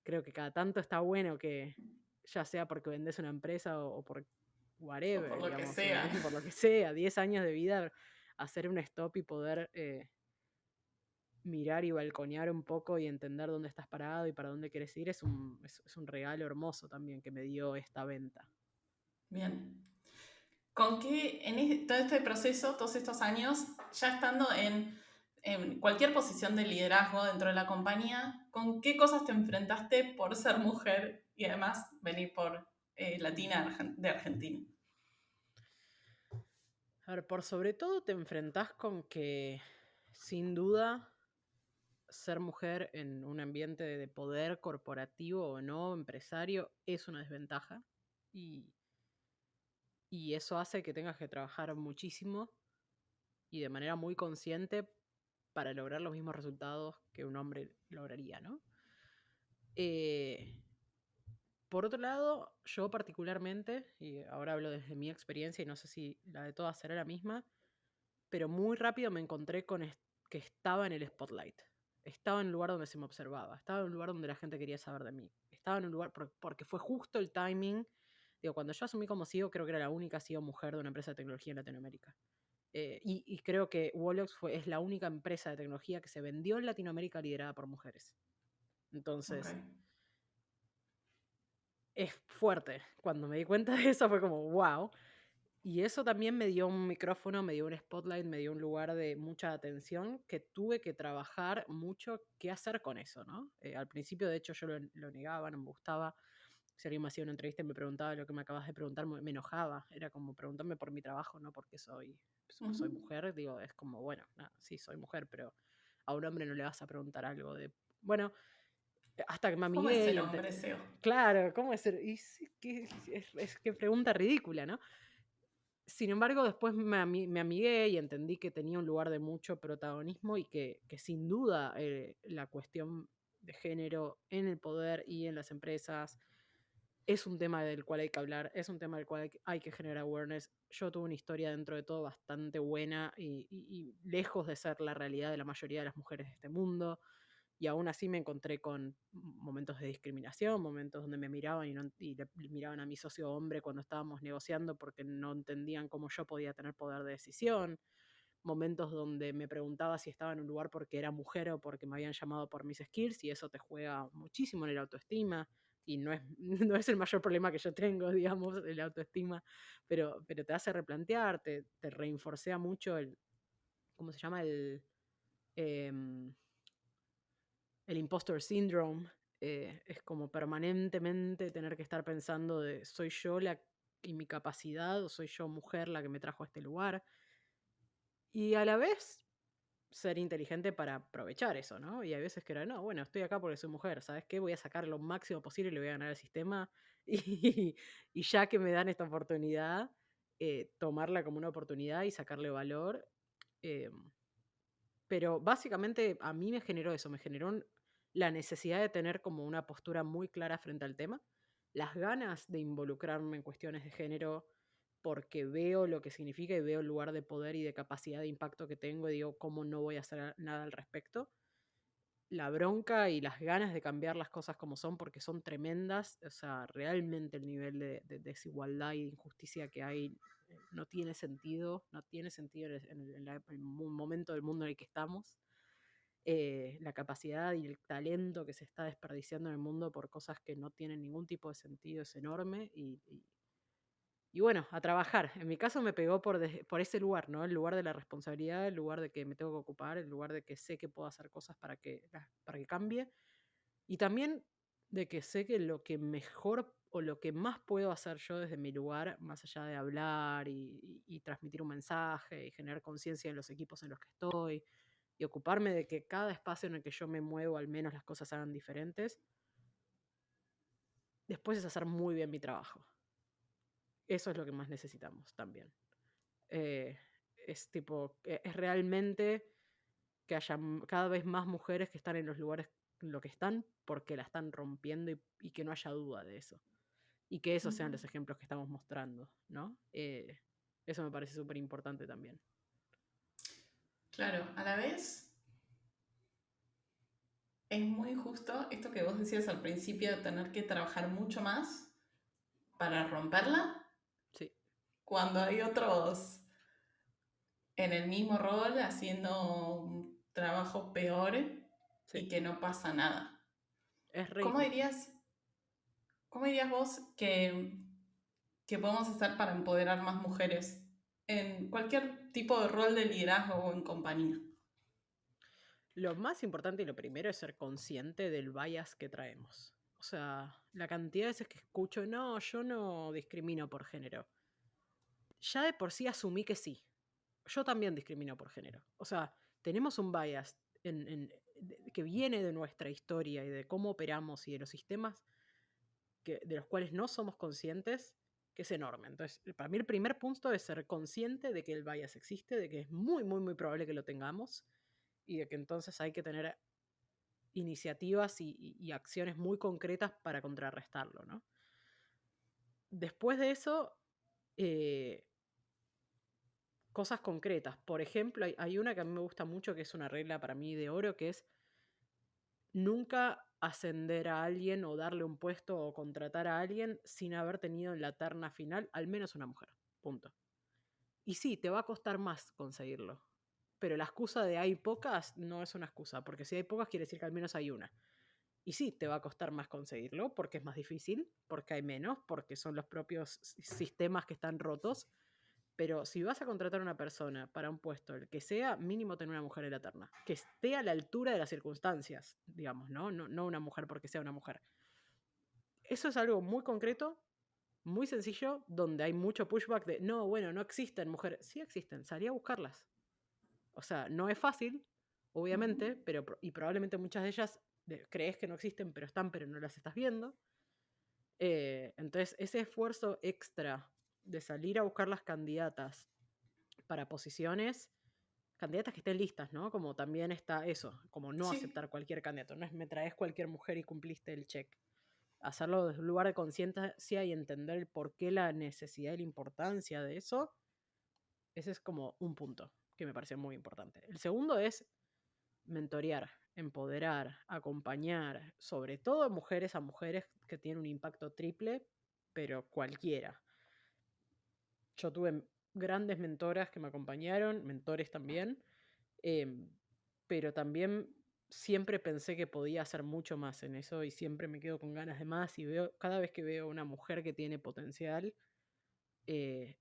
Speaker 2: creo que cada tanto está bueno que, ya sea porque vendes una empresa o por
Speaker 1: O por
Speaker 2: whatever,
Speaker 1: lo que
Speaker 2: digamos,
Speaker 1: sea.
Speaker 2: por lo que sea, 10 años de vida, hacer un stop y poder mirar y balconear un poco y entender dónde estás parado y para dónde quieres ir es un regalo hermoso también que me dio esta venta.
Speaker 1: Bien. ¿Con qué, todo este proceso, todos estos años, ya estando en cualquier posición de liderazgo dentro de la compañía, con qué cosas te enfrentaste por ser mujer y además venir por latina de Argentina?
Speaker 2: A ver, por sobre todo te enfrentás con que, sin duda, ser mujer en un ambiente de poder corporativo o no, empresario, es una desventaja. Y, y eso hace que tengas que trabajar muchísimo y de manera muy consciente para lograr los mismos resultados que un hombre lograría, ¿no? Eh, por otro lado, yo particularmente, y ahora hablo desde mi experiencia y no sé si la de todas será la misma, pero muy rápido me encontré con que estaba en el spotlight. Estaba en un lugar donde se me observaba, estaba en un lugar donde la gente quería saber de mí. Estaba en un lugar porque fue justo el timing. Digo, cuando yo asumí como CEO, creo que era la única CEO mujer de una empresa de tecnología en Latinoamérica. Y creo que Wolox es la única empresa de tecnología que se vendió en Latinoamérica liderada por mujeres. Entonces,
Speaker 1: Okay.
Speaker 2: es fuerte. Cuando me di cuenta de eso fue como, wow. Y eso también me dio un micrófono, me dio un spotlight, me dio un lugar de mucha atención que tuve que trabajar mucho qué hacer con eso, ¿no? Al principio, de hecho, yo lo negaba, no me gustaba. Si alguien me hacía una entrevista y me preguntaba lo que me acabas de preguntar, me enojaba. Era como preguntarme por mi trabajo, no porque soy mujer. Digo, es como, bueno, nada, sí, soy mujer, pero a un hombre no le vas a preguntar algo de, bueno, hasta que me
Speaker 1: ¿Cómo es
Speaker 2: amigué y
Speaker 1: ser hombre SEO?
Speaker 2: claro, ¿cómo es? Y sí, es que pregunta ridícula, ¿no? Sin embargo, después me amigué y entendí que tenía un lugar de mucho protagonismo y que sin duda la cuestión de género en el poder y en las empresas es un tema del cual hay que hablar, es un tema del cual hay que generar awareness. Yo tuve una historia dentro de todo bastante buena y lejos de ser la realidad de la mayoría de las mujeres de este mundo. Y aún así me encontré con momentos de discriminación, momentos donde me miraban y le miraban a mi socio hombre cuando estábamos negociando porque no entendían cómo yo podía tener poder de decisión, momentos donde me preguntaba si estaba en un lugar porque era mujer o porque me habían llamado por mis skills y eso te juega muchísimo en el autoestima y no es, no es el mayor problema que yo tengo, digamos, el autoestima, pero te hace replantear, te reinforcea mucho ¿cómo se llama? Em, el impostor syndrome. Es como permanentemente tener que estar pensando de soy yo y mi capacidad o soy yo mujer la que me trajo a este lugar. Y a la vez ser inteligente para aprovechar eso, ¿no? Y hay veces que era, no, bueno, estoy acá porque soy mujer, ¿sabes qué? Voy a sacar lo máximo posible y le voy a ganar al sistema. Y ya que me dan esta oportunidad, tomarla como una oportunidad y sacarle valor. Eh, pero básicamente a mí me generó eso, me generó la necesidad de tener como una postura muy clara frente al tema, las ganas de involucrarme en cuestiones de género porque veo lo que significa y veo el lugar de poder y de capacidad de impacto que tengo y digo, ¿cómo no voy a hacer nada al respecto? La bronca y las ganas de cambiar las cosas como son porque son tremendas, o sea, realmente el nivel de desigualdad y de injusticia que hay no tiene sentido, no tiene sentido en el momento del mundo en el que estamos. La capacidad y el talento que se está desperdiciando en el mundo por cosas que no tienen ningún tipo de sentido es enorme y bueno, a trabajar. En mi caso me pegó por ese lugar, ¿no? El lugar de la responsabilidad, el lugar de que me tengo que ocupar, el lugar de que sé que puedo hacer cosas para que cambie. Y también de que sé que lo que mejor o lo que más puedo hacer yo desde mi lugar, más allá de hablar y transmitir un mensaje y generar conciencia en los equipos en los que estoy y ocuparme de que cada espacio en el que yo me muevo al menos las cosas hagan diferentes, después es hacer muy bien mi trabajo. Eso es lo que más necesitamos también. Eh, es realmente que haya cada vez más mujeres que están en los lugares en lo que están porque la están rompiendo y que no haya duda de eso. Y que esos sean
Speaker 1: Ujú.
Speaker 2: los ejemplos que estamos mostrando, ¿no? Eso me parece súper importante también.
Speaker 1: Claro, a la vez es muy justo esto que vos decías al principio de tener que trabajar mucho más para romperla,
Speaker 2: Sí,
Speaker 1: cuando hay otros en el mismo rol haciendo un trabajo peor
Speaker 2: sí.
Speaker 1: y que no pasa nada.
Speaker 2: Es re
Speaker 1: ¿Cómo
Speaker 2: injusto.
Speaker 1: dirías, cómo dirías vos que podemos hacer para empoderar más mujeres en cualquier tipo de rol de liderazgo o en compañía?
Speaker 2: Lo más importante y lo primero es ser consciente del bias que traemos. O sea, la cantidad de veces que escucho, no, yo no discrimino por género. Ya de por sí asumí que sí. Yo también discrimino por género. O sea, tenemos un bias que viene de nuestra historia y de cómo operamos y de los sistemas de los cuales no somos conscientes, que es enorme. Entonces, para mí el primer punto es ser consciente de que el bias existe, de que es muy, muy, muy probable que lo tengamos y de que entonces hay que tener iniciativas y acciones muy concretas para contrarrestarlo, ¿no? Después de eso, eh, cosas concretas. Por ejemplo, hay una que a mí me gusta mucho, que es una regla para mí de oro, que es nunca ascender a alguien o darle un puesto o contratar a alguien sin haber tenido en la terna final al menos una mujer. Punto. Y sí, te va a costar más conseguirlo. Pero la excusa de hay pocas no es una excusa, porque si hay pocas quiere decir que al menos hay una. Y sí, te va a costar más conseguirlo, porque es más difícil, porque hay menos, porque son los propios sistemas que están rotos. Pero si vas a contratar a una persona para un puesto, el que sea, mínimo tener una mujer en la terna. Que esté a la altura de las circunstancias, digamos, ¿no? No una mujer porque sea una mujer. Eso es algo muy concreto, muy sencillo, donde hay mucho pushback de, no, bueno, no existen mujeres. Sí existen, salí a buscarlas. O sea, no es fácil, obviamente,
Speaker 1: Ujú.
Speaker 2: pero y probablemente muchas de ellas crees que no existen, pero están, pero no las estás viendo. Entonces, ese esfuerzo extra de salir a buscar las candidatas para posiciones, candidatas que estén listas, ¿no? Como también está eso, como no
Speaker 1: Sí.
Speaker 2: aceptar cualquier candidato, no es me traes cualquier mujer y cumpliste el check. Hacerlo desde un lugar de conciencia y entender el por qué, la necesidad y la importancia de eso, ese es como un punto que me parece muy importante. El segundo es mentorear, empoderar, acompañar, sobre todo mujeres a mujeres que tienen un impacto triple, pero cualquiera. Yo tuve grandes mentoras que me acompañaron, mentores también, em, pero también siempre pensé que podía hacer mucho más en eso y siempre me quedo con ganas de más y cada vez que veo una mujer que tiene potencial, eh,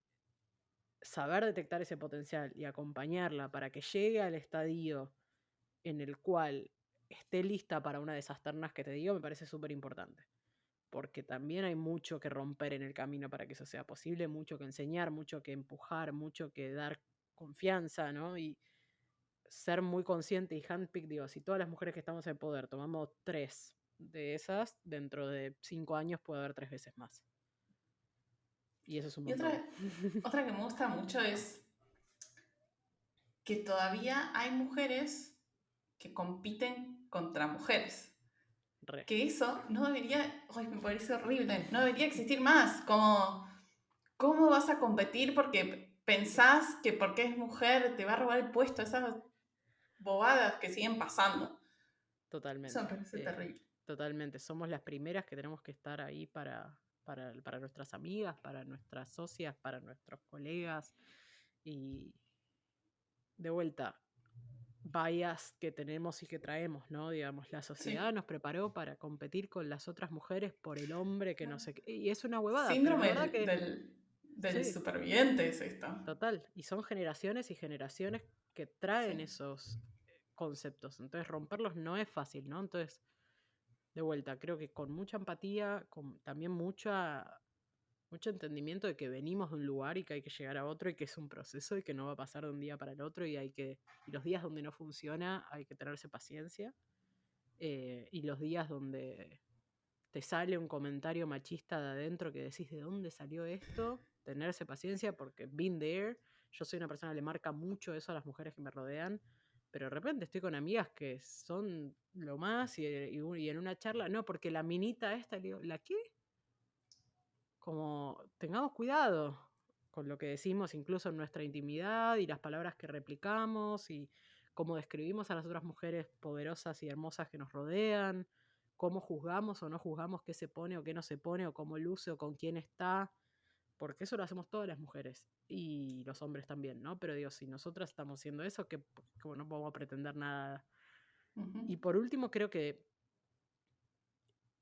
Speaker 2: saber detectar ese potencial y acompañarla para que llegue al estadio en el cual esté lista para una de esas ternas que te digo, me parece súper importante. Porque también hay mucho que romper en el camino para que eso sea posible, mucho que enseñar, mucho que empujar, mucho que dar confianza, ¿no? Y ser muy consciente y handpick, digo, si todas las mujeres que estamos en poder tomamos 3 de esas, dentro de 5 años puede haber 3 veces más. Y eso es un
Speaker 1: Y
Speaker 2: montón.
Speaker 1: otra que me gusta mucho es que todavía hay mujeres que compiten contra mujeres.
Speaker 2: Re.
Speaker 1: Que eso no debería, ay, me parece horrible, no debería existir más. Como, ¿cómo vas a competir porque pensás que porque es mujer te va a robar el puesto? Esas bobadas que siguen pasando. Eso me
Speaker 2: Totalmente.
Speaker 1: parece terrible.
Speaker 2: Totalmente. Somos las primeras que tenemos que estar ahí para nuestras amigas, para nuestras socias, para nuestros colegas. Y de vuelta, bias que tenemos y que traemos, ¿no? Digamos, la sociedad
Speaker 1: Sí.
Speaker 2: nos preparó para competir con las otras mujeres por el hombre que no sé qué. Y es una huevada, pero la
Speaker 1: Síndrome
Speaker 2: verdad que
Speaker 1: del
Speaker 2: sí,
Speaker 1: superviviente es esto.
Speaker 2: total. Y son generaciones y generaciones que traen
Speaker 1: Sí.
Speaker 2: esos conceptos. Entonces, romperlos no es fácil, ¿no? Entonces, de vuelta, creo que con mucha empatía, con también mucho entendimiento de que venimos de un lugar y que hay que llegar a otro y que es un proceso y que no va a pasar de un día para el otro y los días donde no funciona hay que tenerse paciencia, y los días donde te sale un comentario machista de adentro que decís de dónde salió esto, tenerse paciencia porque been there, yo soy una persona que le marca mucho eso a las mujeres que me rodean, pero de repente estoy con amigas que son lo más y en una charla, no, porque la minita esta, le digo, ¿la qué? Como tengamos cuidado con lo que decimos incluso en nuestra intimidad y las palabras que replicamos y cómo describimos a las otras mujeres poderosas y hermosas que nos rodean, cómo juzgamos o no juzgamos qué se pone o qué no se pone o cómo luce o con quién está, porque eso lo hacemos todas las mujeres y los hombres también, ¿no? Pero digo, si nosotras estamos haciendo eso, que no podemos pretender nada.
Speaker 1: Ujú.
Speaker 2: Y por último, creo que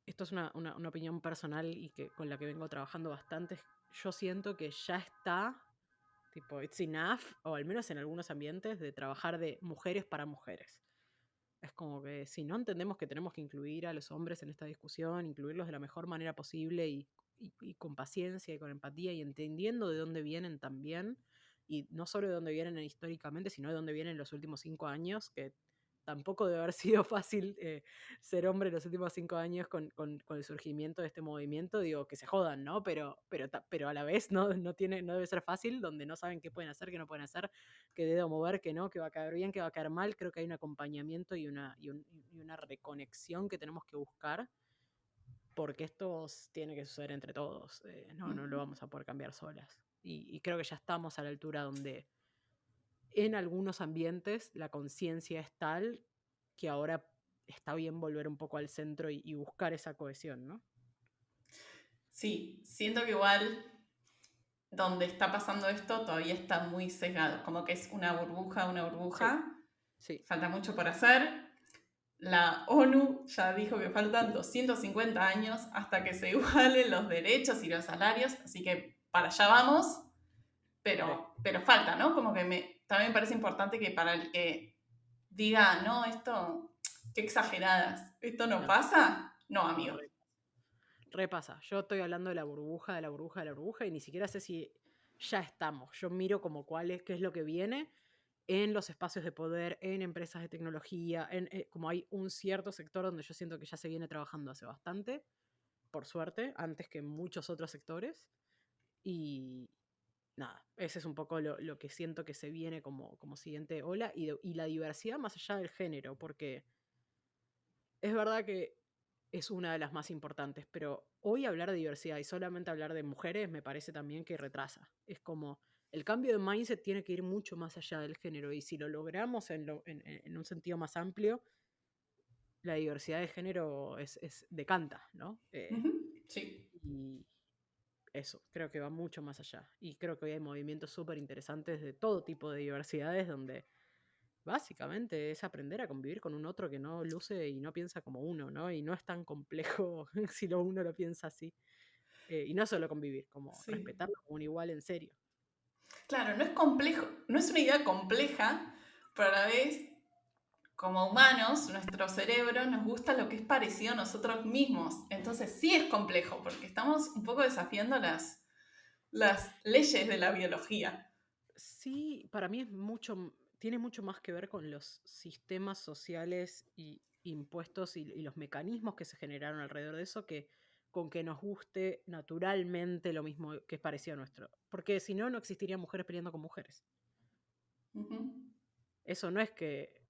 Speaker 2: esto es una opinión personal y que con la que vengo trabajando bastante. Yo siento que ya está, tipo, it's enough, o al menos en algunos ambientes, de trabajar de mujeres para mujeres. Es como que si no entendemos que tenemos que incluir a los hombres en esta discusión, incluirlos de la mejor manera posible y con paciencia y con empatía y entendiendo de dónde vienen también, y no solo de dónde vienen históricamente, sino de dónde vienen los últimos 5 años, que tampoco debe haber sido fácil ser hombre en los últimos 5 años con el surgimiento de este movimiento. Digo, que se jodan, ¿no? Pero a la vez no debe ser fácil, donde no saben qué pueden hacer, qué no pueden hacer, qué dedo mover, qué no, qué va a caer bien, qué va a caer mal. Creo que hay un acompañamiento y una reconexión que tenemos que buscar, porque esto tiene que suceder entre todos. No lo vamos a poder cambiar solas. Y creo que ya estamos a la altura donde en algunos ambientes la conciencia es tal que ahora está bien volver un poco al centro y buscar esa cohesión, ¿no?
Speaker 1: Sí, siento que igual donde está pasando esto todavía está muy sesgado, como que es una
Speaker 2: Sí,
Speaker 1: burbuja,
Speaker 2: sí.
Speaker 1: falta mucho por hacer. La ONU ya dijo que faltan 250 años hasta que se igualen los derechos y los salarios, así que para allá vamos,
Speaker 2: Re.
Speaker 1: pero falta, ¿no? Como que también me parece importante que para el que diga, no, esto, qué exageradas, esto no
Speaker 2: No,
Speaker 1: pasa, no,
Speaker 2: no,
Speaker 1: amigo.
Speaker 2: repasa. Yo estoy hablando de la burbuja, de la burbuja, de la burbuja, y ni siquiera sé si ya estamos. Yo miro como qué es lo que viene en los espacios de poder, en empresas de tecnología, como hay un cierto sector donde yo siento que ya se viene trabajando hace bastante, por suerte, antes que muchos otros sectores. Y nada, ese es un poco lo que siento que se viene como siguiente ola y la diversidad más allá del género, porque es verdad que es una de las más importantes, pero hoy hablar de diversidad y solamente hablar de mujeres me parece también que retrasa. Es como el cambio de mindset tiene que ir mucho más allá del género y si lo logramos en un sentido más amplio, la diversidad de género decanta, ¿no?
Speaker 1: Ujú, sí.
Speaker 2: Y eso, creo que va mucho más allá. Y creo que hoy hay movimientos súper interesantes de todo tipo de diversidades donde básicamente es aprender a convivir con un otro que no luce y no piensa como uno, ¿no? Y no es tan complejo si uno lo piensa así. Y no solo convivir, como
Speaker 1: Sí.
Speaker 2: respetarlo como un igual en serio.
Speaker 1: Claro, no es complejo, no es una idea compleja, pero a la vez, como humanos, nuestro cerebro nos gusta lo que es parecido a nosotros mismos. Entonces sí es complejo, porque estamos un poco desafiando las leyes de la biología.
Speaker 2: Sí, para mí tiene mucho más que ver con los sistemas sociales y impuestos y los mecanismos que se generaron alrededor de eso que con que nos guste naturalmente lo mismo que es parecido a nuestro. Porque si no, no existirían mujeres peleando con mujeres.
Speaker 1: Ujú,
Speaker 2: Eso no es que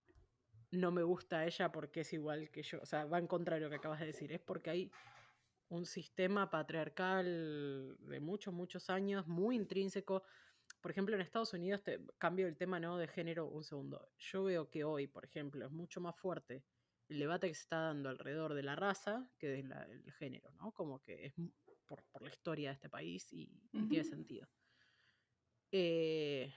Speaker 2: no me gusta a ella porque es igual que yo. O sea, va en contra de lo que acabas de decir. Es porque hay un sistema patriarcal de muchos, muchos años, muy intrínseco. Por ejemplo, en Estados Unidos, cambio el tema no de género un segundo. Yo veo que hoy, por ejemplo, es mucho más fuerte el debate que se está dando alrededor de la raza que del género, ¿no? Como que es por la historia de este país y
Speaker 1: ujú.
Speaker 2: tiene sentido. Eh,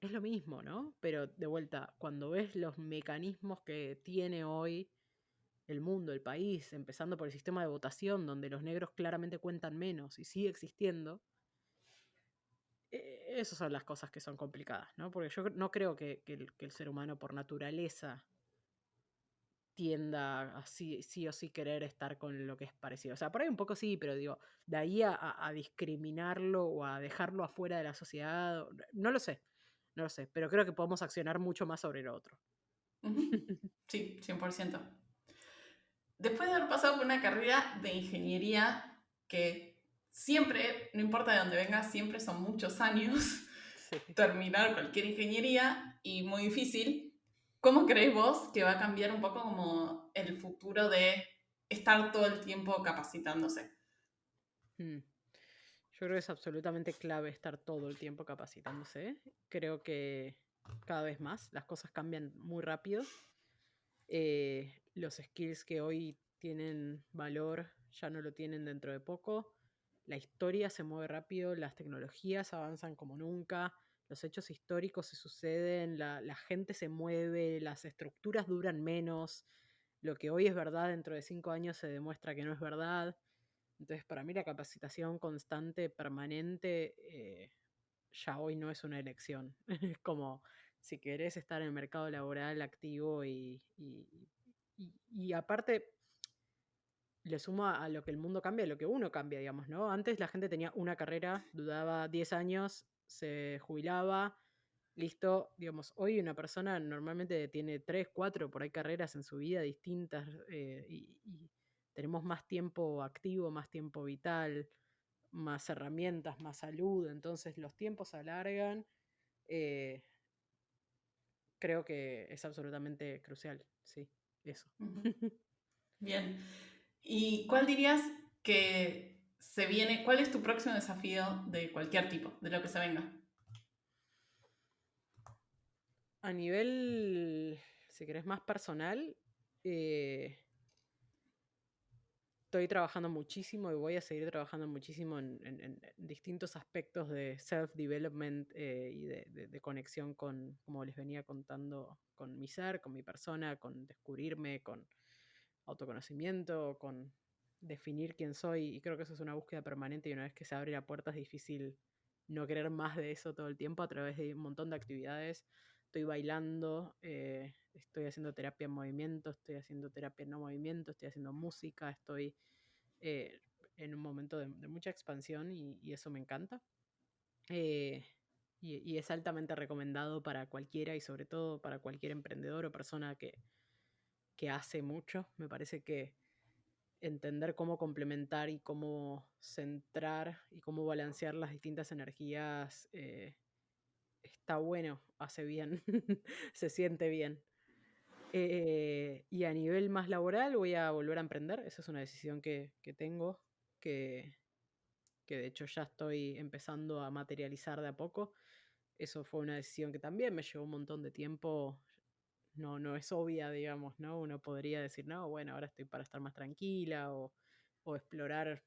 Speaker 2: es lo mismo, ¿no? Pero de vuelta, cuando ves los mecanismos que tiene hoy el mundo, el país, empezando por el sistema de votación, donde los negros claramente cuentan menos y sigue existiendo, esas son las cosas que son complicadas, ¿no? Porque yo no creo que el ser humano por naturaleza tienda a sí o sí querer estar con lo que es parecido. O sea, por ahí un poco sí, pero digo, de ahí a discriminarlo o a dejarlo afuera de la sociedad, no lo sé, no lo sé, pero creo que podemos accionar mucho más sobre lo otro.
Speaker 1: Ujú. Sí, 100%. Después de haber pasado por una carrera de ingeniería que siempre, no importa de dónde vengas, siempre son muchos años
Speaker 2: Sí.
Speaker 1: terminar cualquier ingeniería y muy difícil, ¿cómo crees vos que va a cambiar un poco como el futuro de estar todo el tiempo capacitándose?
Speaker 2: Mm. Yo creo que es absolutamente clave estar todo el tiempo capacitándose. Creo que cada vez más las cosas cambian muy rápido. Los skills que hoy tienen valor ya no lo tienen dentro de poco. La historia se mueve rápido, las tecnologías avanzan como nunca, los hechos históricos se suceden, la gente se mueve, las estructuras duran menos. Lo que hoy es verdad dentro de 5 años se demuestra que no es verdad. Entonces, para mí la capacitación constante, permanente, ya hoy no es una elección. Es como si querés estar en el mercado laboral activo y aparte le sumo a lo que el mundo cambia, a lo que uno cambia, digamos, ¿no? Antes la gente tenía una carrera, dudaba 10 años, se jubilaba, listo. Digamos, hoy una persona normalmente tiene 3 4 por ahí carreras en su vida distintas y tenemos más tiempo activo, más tiempo vital, más herramientas, más salud, entonces los tiempos se alargan. eh, Creo que es absolutamente crucial, sí, eso.
Speaker 1: Ujú. Bien. ¿Y cuál dirías que se viene? ¿Cuál es tu próximo desafío de cualquier tipo, de lo que se venga?
Speaker 2: A nivel, si querés, más personal, eh, estoy trabajando muchísimo y voy a seguir trabajando muchísimo en distintos aspectos de self-development y de conexión con, como les venía contando, con mi ser, con mi persona, con descubrirme, con autoconocimiento, con definir quién soy. Y creo que eso es una búsqueda permanente y una vez que se abre la puerta es difícil no querer más de eso todo el tiempo a través de un montón de actividades. Estoy bailando, estoy haciendo terapia en movimiento, estoy haciendo terapia en no movimiento, estoy haciendo música, estoy eh, en un momento de mucha expansión y eso me encanta. Eh, y es altamente recomendado para cualquiera y sobre todo para cualquier emprendedor o persona que hace mucho. Me parece que entender cómo complementar y cómo centrar y cómo balancear las distintas energías está bueno, hace bien, se siente bien. Y a nivel más laboral voy a volver a emprender, esa es una decisión que tengo, que, que de hecho ya estoy empezando a materializar de a poco. Eso fue una decisión que también me llevó un montón de tiempo. No, no es obvia, digamos, ¿no? Uno podría decir, no, bueno, ahora estoy para estar más tranquila o explorar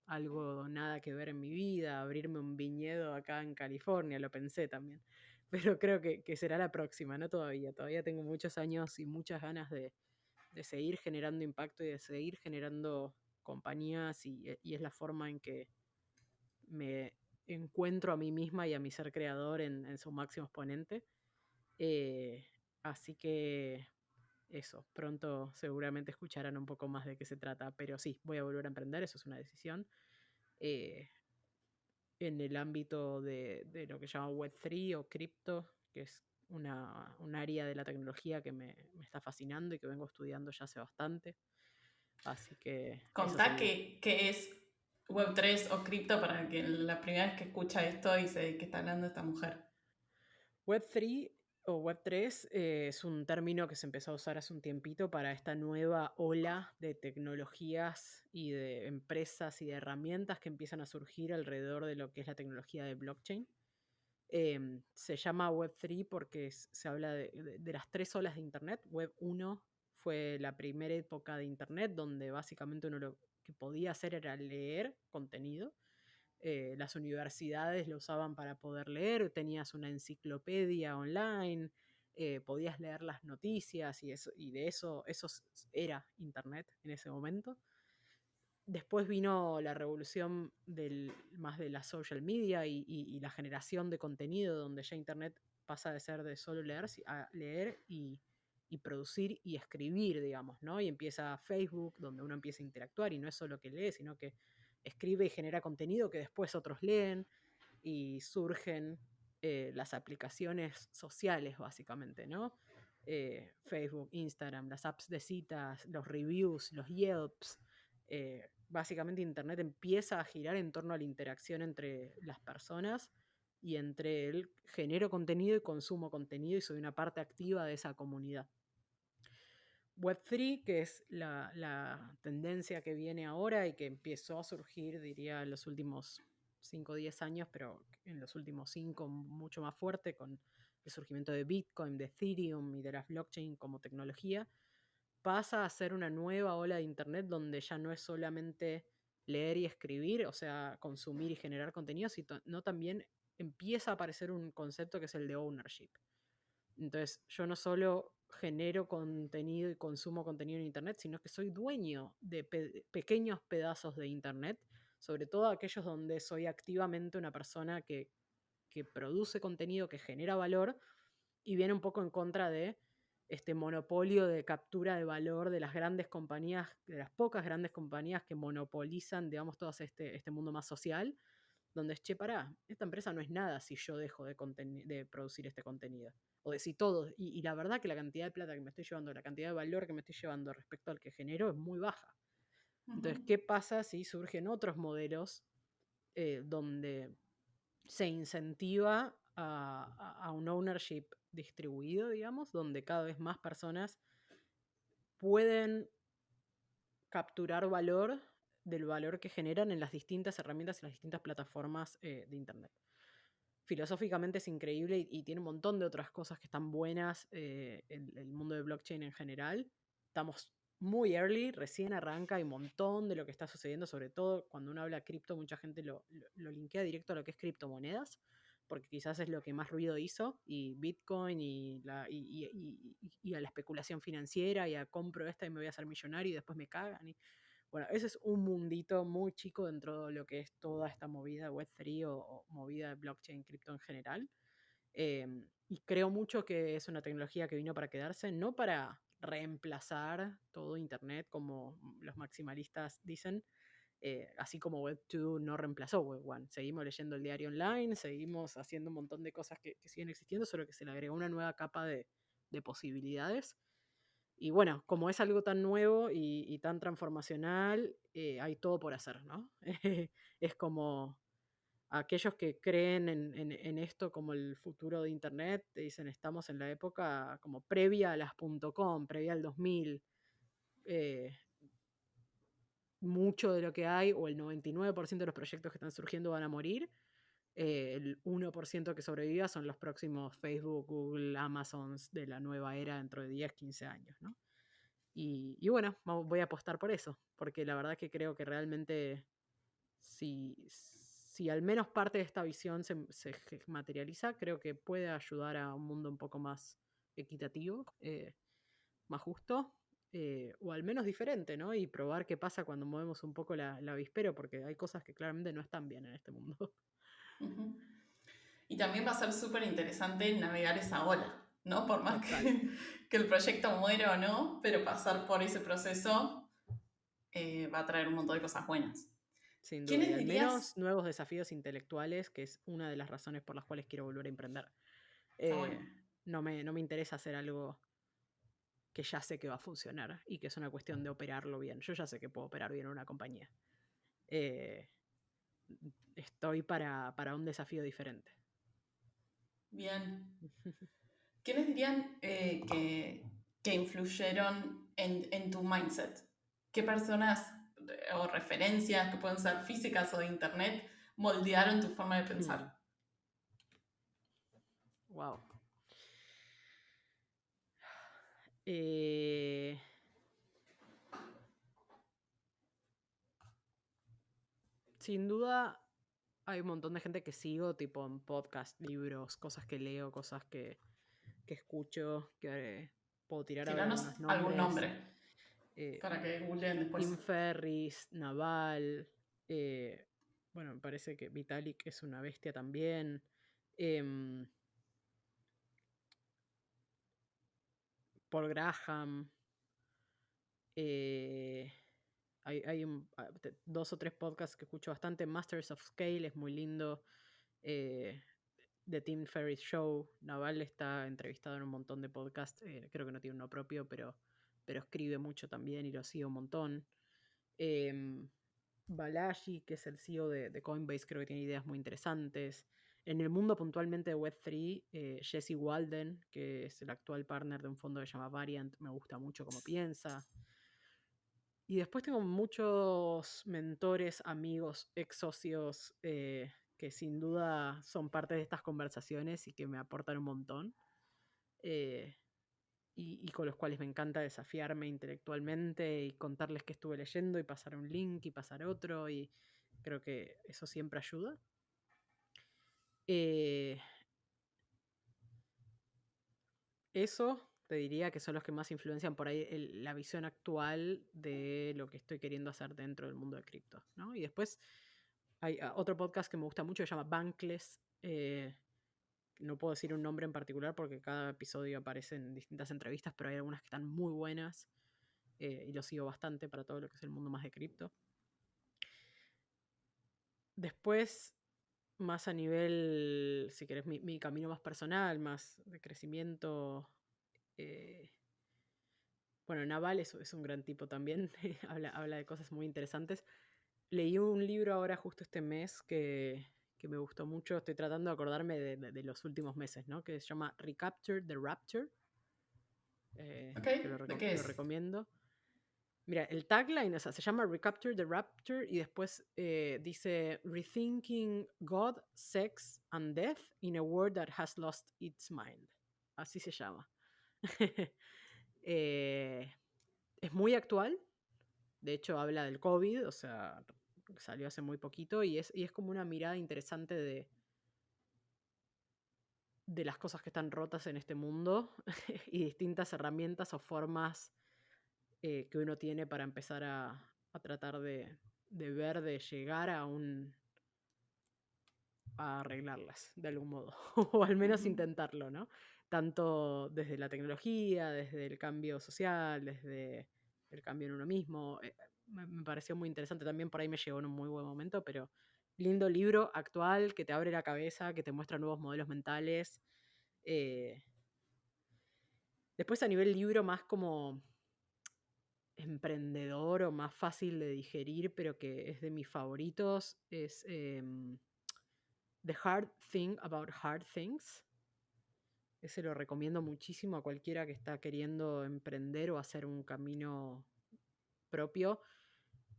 Speaker 2: algo nada que ver en mi vida, abrirme un viñedo acá en California, lo pensé también. Pero creo que será la próxima, no todavía. Todavía tengo muchos años y muchas ganas de seguir generando impacto y de seguir generando compañías y es la forma en que me encuentro a mí misma y a mi ser creador en su máximo exponente. Eh, Así que eso, pronto seguramente escucharán un poco más de qué se trata, pero sí, voy a volver a emprender, eso es una decisión. Eh, en el ámbito de lo que llama Web3 o cripto, que es un área de la tecnología que me está fascinando y que vengo estudiando ya hace bastante. Así que eso
Speaker 1: Contá
Speaker 2: sería.
Speaker 1: qué es Web3 o cripto para que la primera vez que escucha esto y se que está hablando esta mujer.
Speaker 2: Web3 o Web3 es un término que se empezó a usar hace un tiempito para esta nueva ola de tecnologías y de empresas y de herramientas que empiezan a surgir alrededor de lo que es la tecnología de blockchain. Se llama Web3 porque se habla de las 3 olas de Internet. Web 1 fue la primera época de Internet donde básicamente uno lo que podía hacer era leer contenido. Las universidades lo usaban para poder leer, tenías una enciclopedia online, podías leer las noticias y de eso era Internet en ese momento. Después vino la revolución más de la social media y la generación de contenido, donde ya Internet pasa de ser de solo leer a leer y producir y escribir, digamos, ¿no? Y empieza Facebook, donde uno empieza a interactuar y no es solo que lee, sino que escribe y genera contenido que después otros leen y surgen las aplicaciones sociales, básicamente, ¿no? Facebook, Instagram, las apps de citas, los reviews, los Yelps. Básicamente Internet empieza a girar en torno a la interacción entre las personas y entre el genero contenido y consumo contenido y soy una parte activa de esa comunidad. Web3, que es la tendencia que viene ahora y que empezó a surgir, diría, en los últimos 5 o 10 años, pero en los últimos 5 mucho más fuerte con el surgimiento de Bitcoin, de Ethereum y de las blockchain como tecnología, pasa a ser una nueva ola de Internet donde ya no es solamente leer y escribir, o sea, consumir y generar contenido, sino también empieza a aparecer un concepto que es el de ownership. Entonces, yo no solo genero contenido y consumo contenido en Internet, sino que soy dueño de pequeños pedazos de Internet, sobre todo aquellos donde soy activamente una persona que produce contenido, que genera valor y viene un poco en contra de este monopolio de captura de valor de las grandes compañías, de las pocas grandes compañías que monopolizan, digamos, todo este mundo más social, donde es, che, pará, esta empresa no es nada si yo dejo de producir este contenido. O de si todo. Y la verdad que la cantidad de plata que me estoy llevando, la cantidad de valor que me estoy llevando respecto al que genero es muy baja. Entonces, ¿qué pasa si surgen otros modelos donde se incentiva a un ownership distribuido, digamos, donde cada vez más personas pueden capturar valor del valor que generan en las distintas herramientas y las distintas plataformas de Internet? Filosóficamente es increíble y tiene un montón de otras cosas que están buenas el mundo de blockchain en general. Estamos muy early, recién arranca, hay un montón de lo que está sucediendo, sobre todo cuando uno habla cripto, mucha gente lo linkea directo a lo que es criptomonedas, porque quizás es lo que más ruido hizo, y Bitcoin y a la especulación financiera, y a compro esta y me voy a hacer millonario y después me cagan. Bueno, ese es un mundito muy chico dentro de lo que es toda esta movida Web3 o movida de blockchain, cripto en general. Y creo mucho que es una tecnología que vino para quedarse, no para reemplazar todo Internet, como los maximalistas dicen, así como Web2 no reemplazó Web1. Seguimos leyendo el diario online, seguimos haciendo un montón de cosas que siguen existiendo, solo que se le agregó una nueva capa de posibilidades. Y bueno, como es algo tan nuevo y tan transformacional, hay todo por hacer, ¿no? Es como aquellos que creen en esto como el futuro de Internet, te dicen, estamos en la época como previa a las .com, previa al 2000. Mucho de lo que hay, o el 99% de los proyectos que están surgiendo van a morir. El 1% que sobreviva son los próximos Facebook, Google, Amazons de la nueva era dentro de 10, 15 años, ¿no? Y bueno, voy a apostar por eso, porque la verdad que creo que realmente si al menos parte de esta visión se materializa, creo que puede ayudar a un mundo un poco más equitativo, más justo, o al menos diferente, ¿no? Y probar qué pasa cuando movemos un poco la avispero, porque hay cosas que claramente no están bien en este mundo.
Speaker 1: Y también va a ser súper interesante navegar esa ola, ¿no? Por más
Speaker 2: Total.
Speaker 1: que el proyecto muera o no, pero pasar por ese proceso va a traer un montón de cosas buenas.
Speaker 2: Sin duda, y
Speaker 1: ¿Quiénes
Speaker 2: al
Speaker 1: dirías?
Speaker 2: menos nuevos desafíos intelectuales, que es una de las razones por las cuales quiero volver a emprender.
Speaker 1: Está bueno.
Speaker 2: No me interesa hacer algo que ya sé que va a funcionar y que es una cuestión de operarlo bien. Yo ya sé que puedo operar bien una compañía. Eh, Estoy para un desafío diferente.
Speaker 1: Bien. ¿Quiénes dirían que influyeron en tu mindset? ¿Qué personas o referencias, que pueden ser físicas o de internet, moldearon tu forma de pensar?
Speaker 2: Wow. Eh, Sin duda hay un montón de gente que sigo, tipo en podcast, libros, cosas que leo, cosas que escucho, que puedo tirar a ver
Speaker 1: Tiranos
Speaker 2: algunos
Speaker 1: algún
Speaker 2: nombres.
Speaker 1: nombre
Speaker 2: Eh,
Speaker 1: para que googleen después.
Speaker 2: Tim Ferriss, Naval, bueno, me parece que Vitalik es una bestia también. Paul Graham. Hay 2 o 3 podcasts que escucho bastante. Masters of Scale es muy lindo. The Tim Ferriss Show. Naval está entrevistado en un montón de podcasts. Creo que no tiene uno propio, pero escribe mucho también y lo sigue un montón. Balaji, que es el CEO de Coinbase, creo que tiene ideas muy interesantes. En el mundo puntualmente de Web3, Jesse Walden, que es el actual partner de un fondo que se llama Variant, me gusta mucho cómo piensa. Y después tengo muchos mentores, amigos, ex socios, que sin duda son parte de estas conversaciones y que me aportan un montón. Y con los cuales me encanta desafiarme intelectualmente y contarles qué estuve leyendo y pasar un link y pasar otro, y creo que eso siempre ayuda. Eso te diría que son los que más influencian por ahí la visión actual de lo que estoy queriendo hacer dentro del mundo de cripto, ¿no? Y después hay otro podcast que me gusta mucho que se llama Bankless. No puedo decir un nombre en particular porque cada episodio aparece en distintas entrevistas, pero hay algunas que están muy buenas. Y lo sigo bastante para todo lo que es el mundo más de cripto. Después, más a nivel, si querés, mi camino más personal, más de crecimiento. Bueno, Naval es un gran tipo también. habla de cosas muy interesantes. Leí un libro ahora justo este mes que me gustó mucho. Estoy tratando de acordarme de los últimos meses, ¿no? Que se llama Recapture the Rapture.
Speaker 1: Ok,
Speaker 2: Que
Speaker 1: ¿de qué
Speaker 2: lo
Speaker 1: es?
Speaker 2: recomiendo. Mira, el tagline, o sea, se llama Recapture the Rapture y después dice Rethinking God, Sex and Death in a World that has lost its mind. Así se llama. Es muy actual. De hecho, habla del COVID, o sea, salió hace muy poquito y es como una mirada interesante de las cosas que están rotas en este mundo y distintas herramientas o formas que uno tiene para empezar a tratar de ver, de llegar a arreglarlas de algún modo, o al menos intentarlo, ¿no? Tanto desde la tecnología, desde el cambio social, desde el cambio en uno mismo. Me pareció muy interesante, también por ahí me llegó en un muy buen momento, pero lindo libro actual que te abre la cabeza, que te muestra nuevos modelos mentales. Después a nivel libro más como emprendedor o más fácil de digerir, pero que es de mis favoritos, es The Hard Thing About Hard Things. Ese lo recomiendo muchísimo a cualquiera que está queriendo emprender o hacer un camino propio.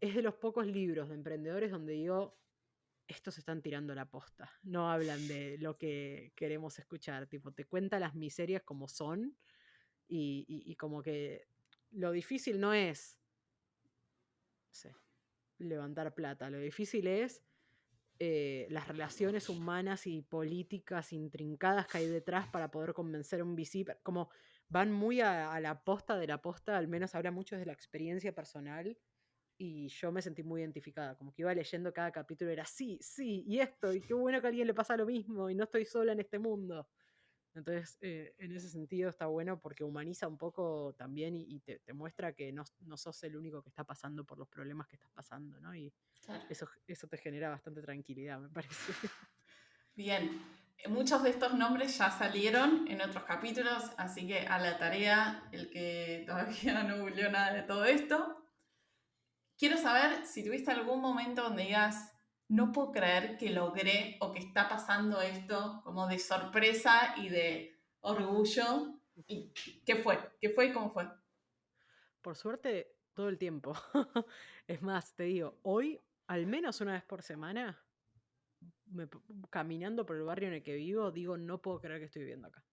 Speaker 2: Es de los pocos libros de emprendedores donde digo, estos están tirando la posta. No hablan de lo que queremos escuchar. Tipo, te cuenta las miserias como son y como que lo difícil no es, no sé, levantar plata. Lo difícil es las relaciones humanas y políticas intrincadas que hay detrás para poder convencer a un VC. Como van muy a la posta de la posta, al menos habla mucho de la experiencia personal. Y yo me sentí muy identificada, como que iba leyendo cada capítulo, era sí, y esto, y qué bueno que a alguien le pasa lo mismo, y no estoy sola en este mundo. Entonces, en ese sentido está bueno porque humaniza un poco también y te muestra que no sos el único que está pasando por los problemas que estás pasando, ¿no? Y
Speaker 1: Claro.
Speaker 2: eso te genera bastante tranquilidad, me parece.
Speaker 1: Bien, muchos de estos nombres ya salieron en otros capítulos, así que a la tarea, el que todavía no googleó nada de todo esto. Quiero saber si tuviste algún momento donde digas, no puedo creer que logré o que está pasando esto, como de sorpresa y de orgullo. ¿Y qué fue? ¿Qué fue y cómo fue?
Speaker 2: Por suerte, todo el tiempo. Es más, te digo, hoy, al menos una vez por semana, caminando por el barrio en el que vivo, digo, no puedo creer que estoy viviendo acá.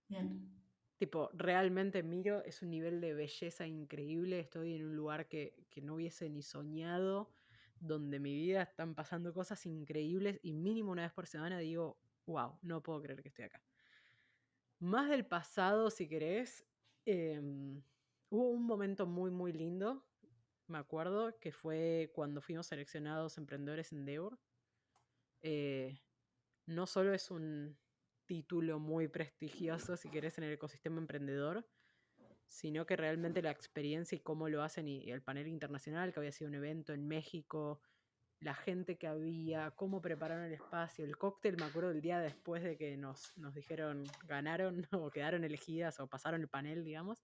Speaker 1: Bien.
Speaker 2: Tipo, realmente miro, es un nivel de belleza increíble, estoy en un lugar que no hubiese ni soñado, donde mi vida están pasando cosas increíbles y mínimo una vez por semana digo, wow, no puedo creer que estoy acá. Más del pasado, si querés, hubo un momento muy, muy lindo, me acuerdo, que fue cuando fuimos seleccionados emprendedores en Endeavor. No solo es un título muy prestigioso, si querés, en el ecosistema emprendedor, sino que realmente la experiencia y cómo lo hacen y el panel internacional, que había sido un evento en México, la gente que había, cómo prepararon el espacio, el cóctel, me acuerdo el día después de que nos dijeron ganaron o quedaron elegidas o pasaron el panel, digamos.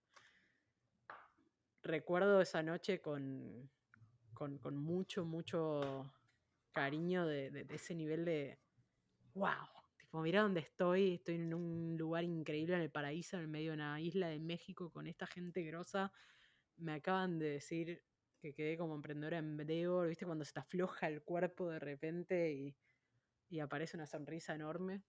Speaker 2: Recuerdo esa noche con mucho, mucho cariño de ese nivel de wow. Tipo, mira dónde estoy en un lugar increíble en el paraíso, en el medio de una isla de México con esta gente grosa. Me acaban de decir que quedé como emprendedora en Endeavor, ¿viste? Cuando se te afloja el cuerpo de repente y aparece una sonrisa enorme.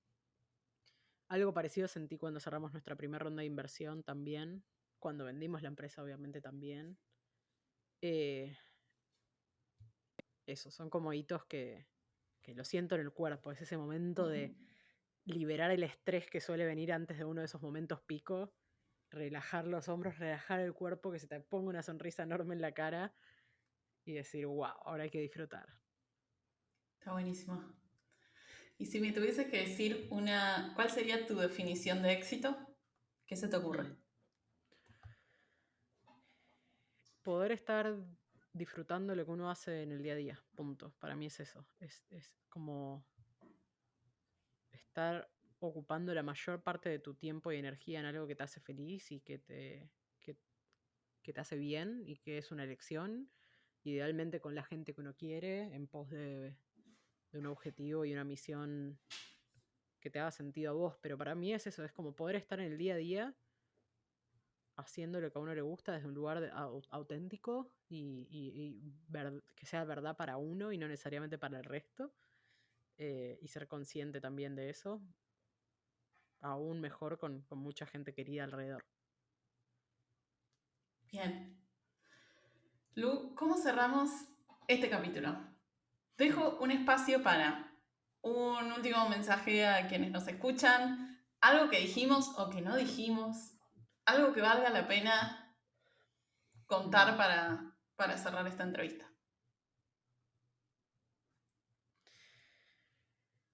Speaker 2: Algo parecido sentí cuando cerramos nuestra primera ronda de inversión también, cuando vendimos la empresa obviamente también. Eso, son como hitos que lo siento en el cuerpo, es ese momento de liberar el estrés que suele venir antes de uno de esos momentos pico, relajar los hombros, relajar el cuerpo, que se te ponga una sonrisa enorme en la cara y decir, wow, ahora hay que disfrutar.
Speaker 1: Está buenísimo. Y si me tuvieses que decir ¿cuál sería tu definición de éxito? ¿Qué se te ocurre?
Speaker 2: Poder estar disfrutando lo que uno hace en el día a día, punto. Para mí es eso. Es como estar ocupando la mayor parte de tu tiempo y energía en algo que te hace feliz y que te hace bien y que es una elección, idealmente con la gente que uno quiere, en pos de un objetivo y una misión que te haga sentido a vos. Pero para mí es eso, es como poder estar en el día a día haciendo lo que a uno le gusta desde un lugar auténtico y que sea verdad para uno y no necesariamente para el resto. Y ser consciente también de eso, aún mejor con mucha gente querida alrededor.
Speaker 1: Bien. Lu, ¿cómo cerramos este capítulo? Dejo un espacio para un último mensaje a quienes nos escuchan, algo que dijimos o que no dijimos, algo que valga la pena contar para cerrar esta entrevista.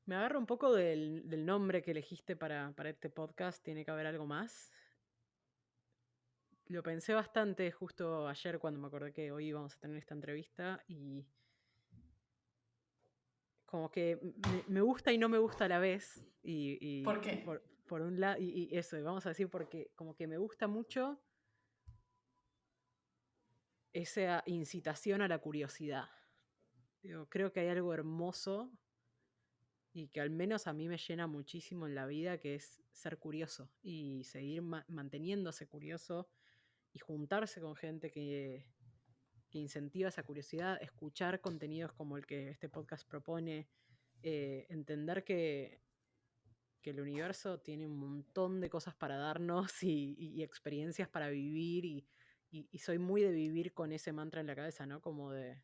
Speaker 2: Me agarro un poco del nombre que elegiste para este podcast, tiene que haber algo más. Lo pensé bastante justo ayer cuando me acordé que hoy íbamos a tener esta entrevista y como que me gusta y no me gusta a la vez.
Speaker 1: ¿Por qué?
Speaker 2: Por un lado, y eso, vamos a decir porque como que me gusta mucho esa incitación a la curiosidad. Digo, creo que hay algo hermoso y que al menos a mí me llena muchísimo en la vida, que es ser curioso y seguir manteniéndose curioso y juntarse con gente que incentiva esa curiosidad, escuchar contenidos como el que este podcast propone, entender que el universo tiene un montón de cosas para darnos y experiencias para vivir y soy muy de vivir con ese mantra en la cabeza, ¿no? Como de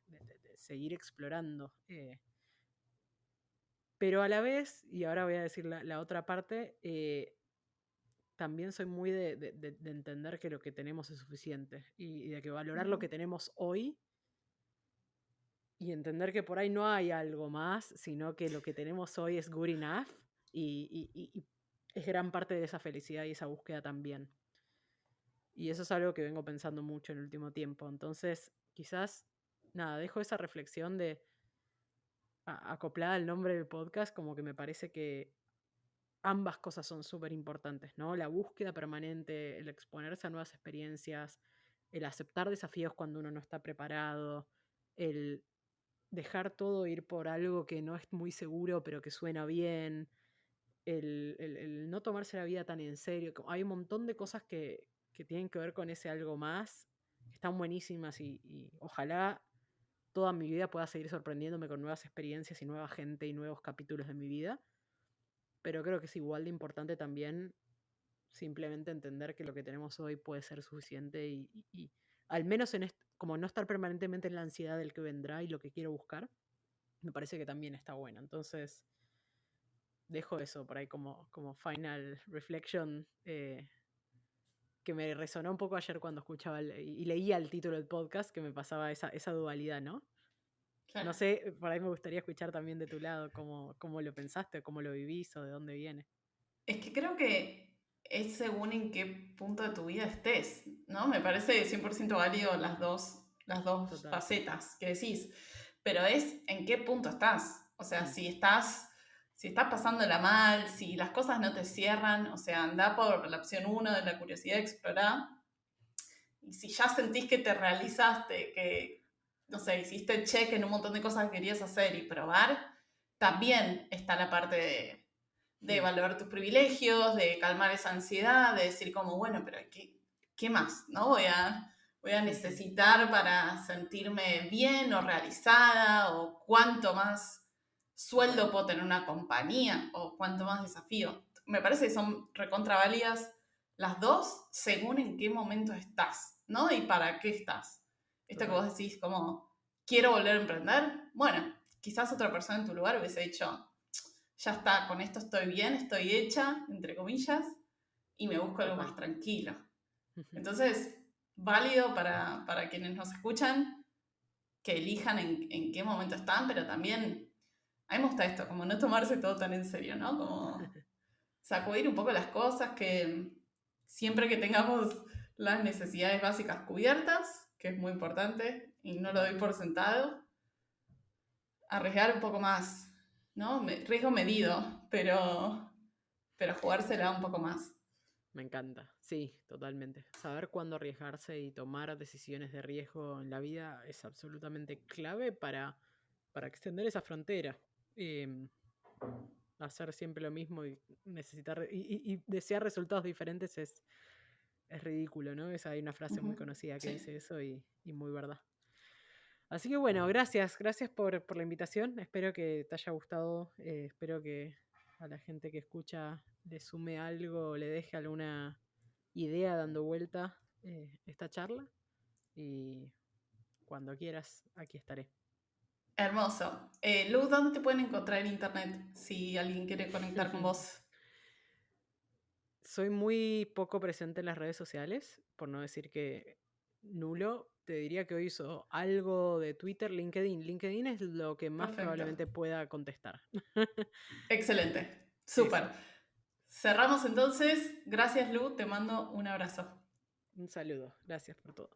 Speaker 2: seguir explorando. Pero a la vez, y ahora voy a decir la otra parte, también soy muy de entender que lo que tenemos es suficiente y de que valorar lo que tenemos hoy y entender que por ahí no hay algo más, sino que lo que tenemos hoy es good enough y es gran parte de esa felicidad y esa búsqueda también. Y eso es algo que vengo pensando mucho en el último tiempo. Entonces, quizás, nada, dejo esa reflexión de acoplada al nombre del podcast, como que me parece que ambas cosas son súper importantes, ¿no? La búsqueda permanente, el exponerse a nuevas experiencias, el aceptar desafíos cuando uno no está preparado, el dejar todo ir por algo que no es muy seguro pero que suena bien, el no tomarse la vida tan en serio. Hay un montón de cosas que tienen que ver con ese algo más, que están buenísimas y ojalá toda mi vida pueda seguir sorprendiéndome con nuevas experiencias y nueva gente y nuevos capítulos de mi vida. Pero creo que es igual de importante también simplemente entender que lo que tenemos hoy puede ser suficiente y al menos como no estar permanentemente en la ansiedad del que vendrá y lo que quiero buscar, me parece que también está bueno. Entonces, dejo eso por ahí como final reflection, que me resonó un poco ayer cuando escuchaba y leía el título del podcast, que me pasaba esa dualidad, ¿no?
Speaker 1: Claro.
Speaker 2: No sé, por ahí me gustaría escuchar también de tu lado cómo lo pensaste, cómo lo vivís o de dónde viene.
Speaker 1: Es que creo que es según en qué punto de tu vida estés, ¿no? Me parece 100% válido las dos
Speaker 2: Total.
Speaker 1: facetas que decís, pero es en qué punto estás. O sea,
Speaker 2: Mm,
Speaker 1: si estás pasándola mal, si las cosas no te cierran, o sea, anda por la opción uno de la curiosidad de explorar. Y si ya sentís que te realizaste, que, no sé, hiciste check en un montón de cosas que querías hacer y probar, también está la parte de
Speaker 2: mm,
Speaker 1: evaluar tus privilegios, de calmar esa ansiedad, de decir como, bueno, pero ¿qué más? ¿No? Voy a
Speaker 2: ujú,
Speaker 1: necesitar para sentirme bien o realizada, o cuánto más
Speaker 2: total.
Speaker 1: sueldo puedo tener una compañía, o cuánto más desafío. Me parece que son recontraválidas las dos según en qué momento estás, ¿no? Y para qué estás. Esto que
Speaker 2: Total.
Speaker 1: vos decís como, quiero volver a emprender, bueno, quizás otra persona en tu lugar hubiese dicho, ya está, con esto estoy bien, estoy hecha, entre comillas, y me busco algo
Speaker 2: Total.
Speaker 1: más tranquilo.
Speaker 2: Ujú.
Speaker 1: Entonces, válido para quienes nos escuchan que elijan en qué momento están, pero también, a mí me gusta esto, como no tomarse todo tan en serio, ¿no? Como sacudir un poco las cosas, que siempre que tengamos las necesidades básicas cubiertas, que es muy importante, y no lo
Speaker 2: Total.
Speaker 1: doy por sentado, arriesgar un poco más, ¿no? Riesgo medido, pero jugársela un poco más.
Speaker 2: Me encanta. Sí, totalmente. Saber cuándo arriesgarse y tomar decisiones de riesgo en la vida es absolutamente clave para extender esa frontera. Em, Hacer siempre lo mismo y necesitar y desear resultados diferentes es ridículo, ¿no? Hay una frase muy
Speaker 1: Ujú.
Speaker 2: conocida que
Speaker 1: Sí.
Speaker 2: dice eso y muy verdad. Así que bueno, gracias por la invitación. Espero que te haya gustado. Espero que a la gente que escucha le sume algo, le deje alguna idea dando vuelta esta charla. Y cuando quieras, aquí estaré.
Speaker 1: Hermoso. Lu, ¿dónde te pueden encontrar en internet si alguien quiere conectar con vos?
Speaker 2: Soy muy poco presente en las redes sociales, por no decir que nulo. Te diría que hoy uso algo de Twitter, LinkedIn. LinkedIn es lo que más
Speaker 1: Perfecto.
Speaker 2: probablemente pueda contestar.
Speaker 1: Excelente.
Speaker 2: Eso.
Speaker 1: Súper. Cerramos entonces. Gracias, Lu. Te mando un abrazo.
Speaker 2: Un saludo. Gracias por todo.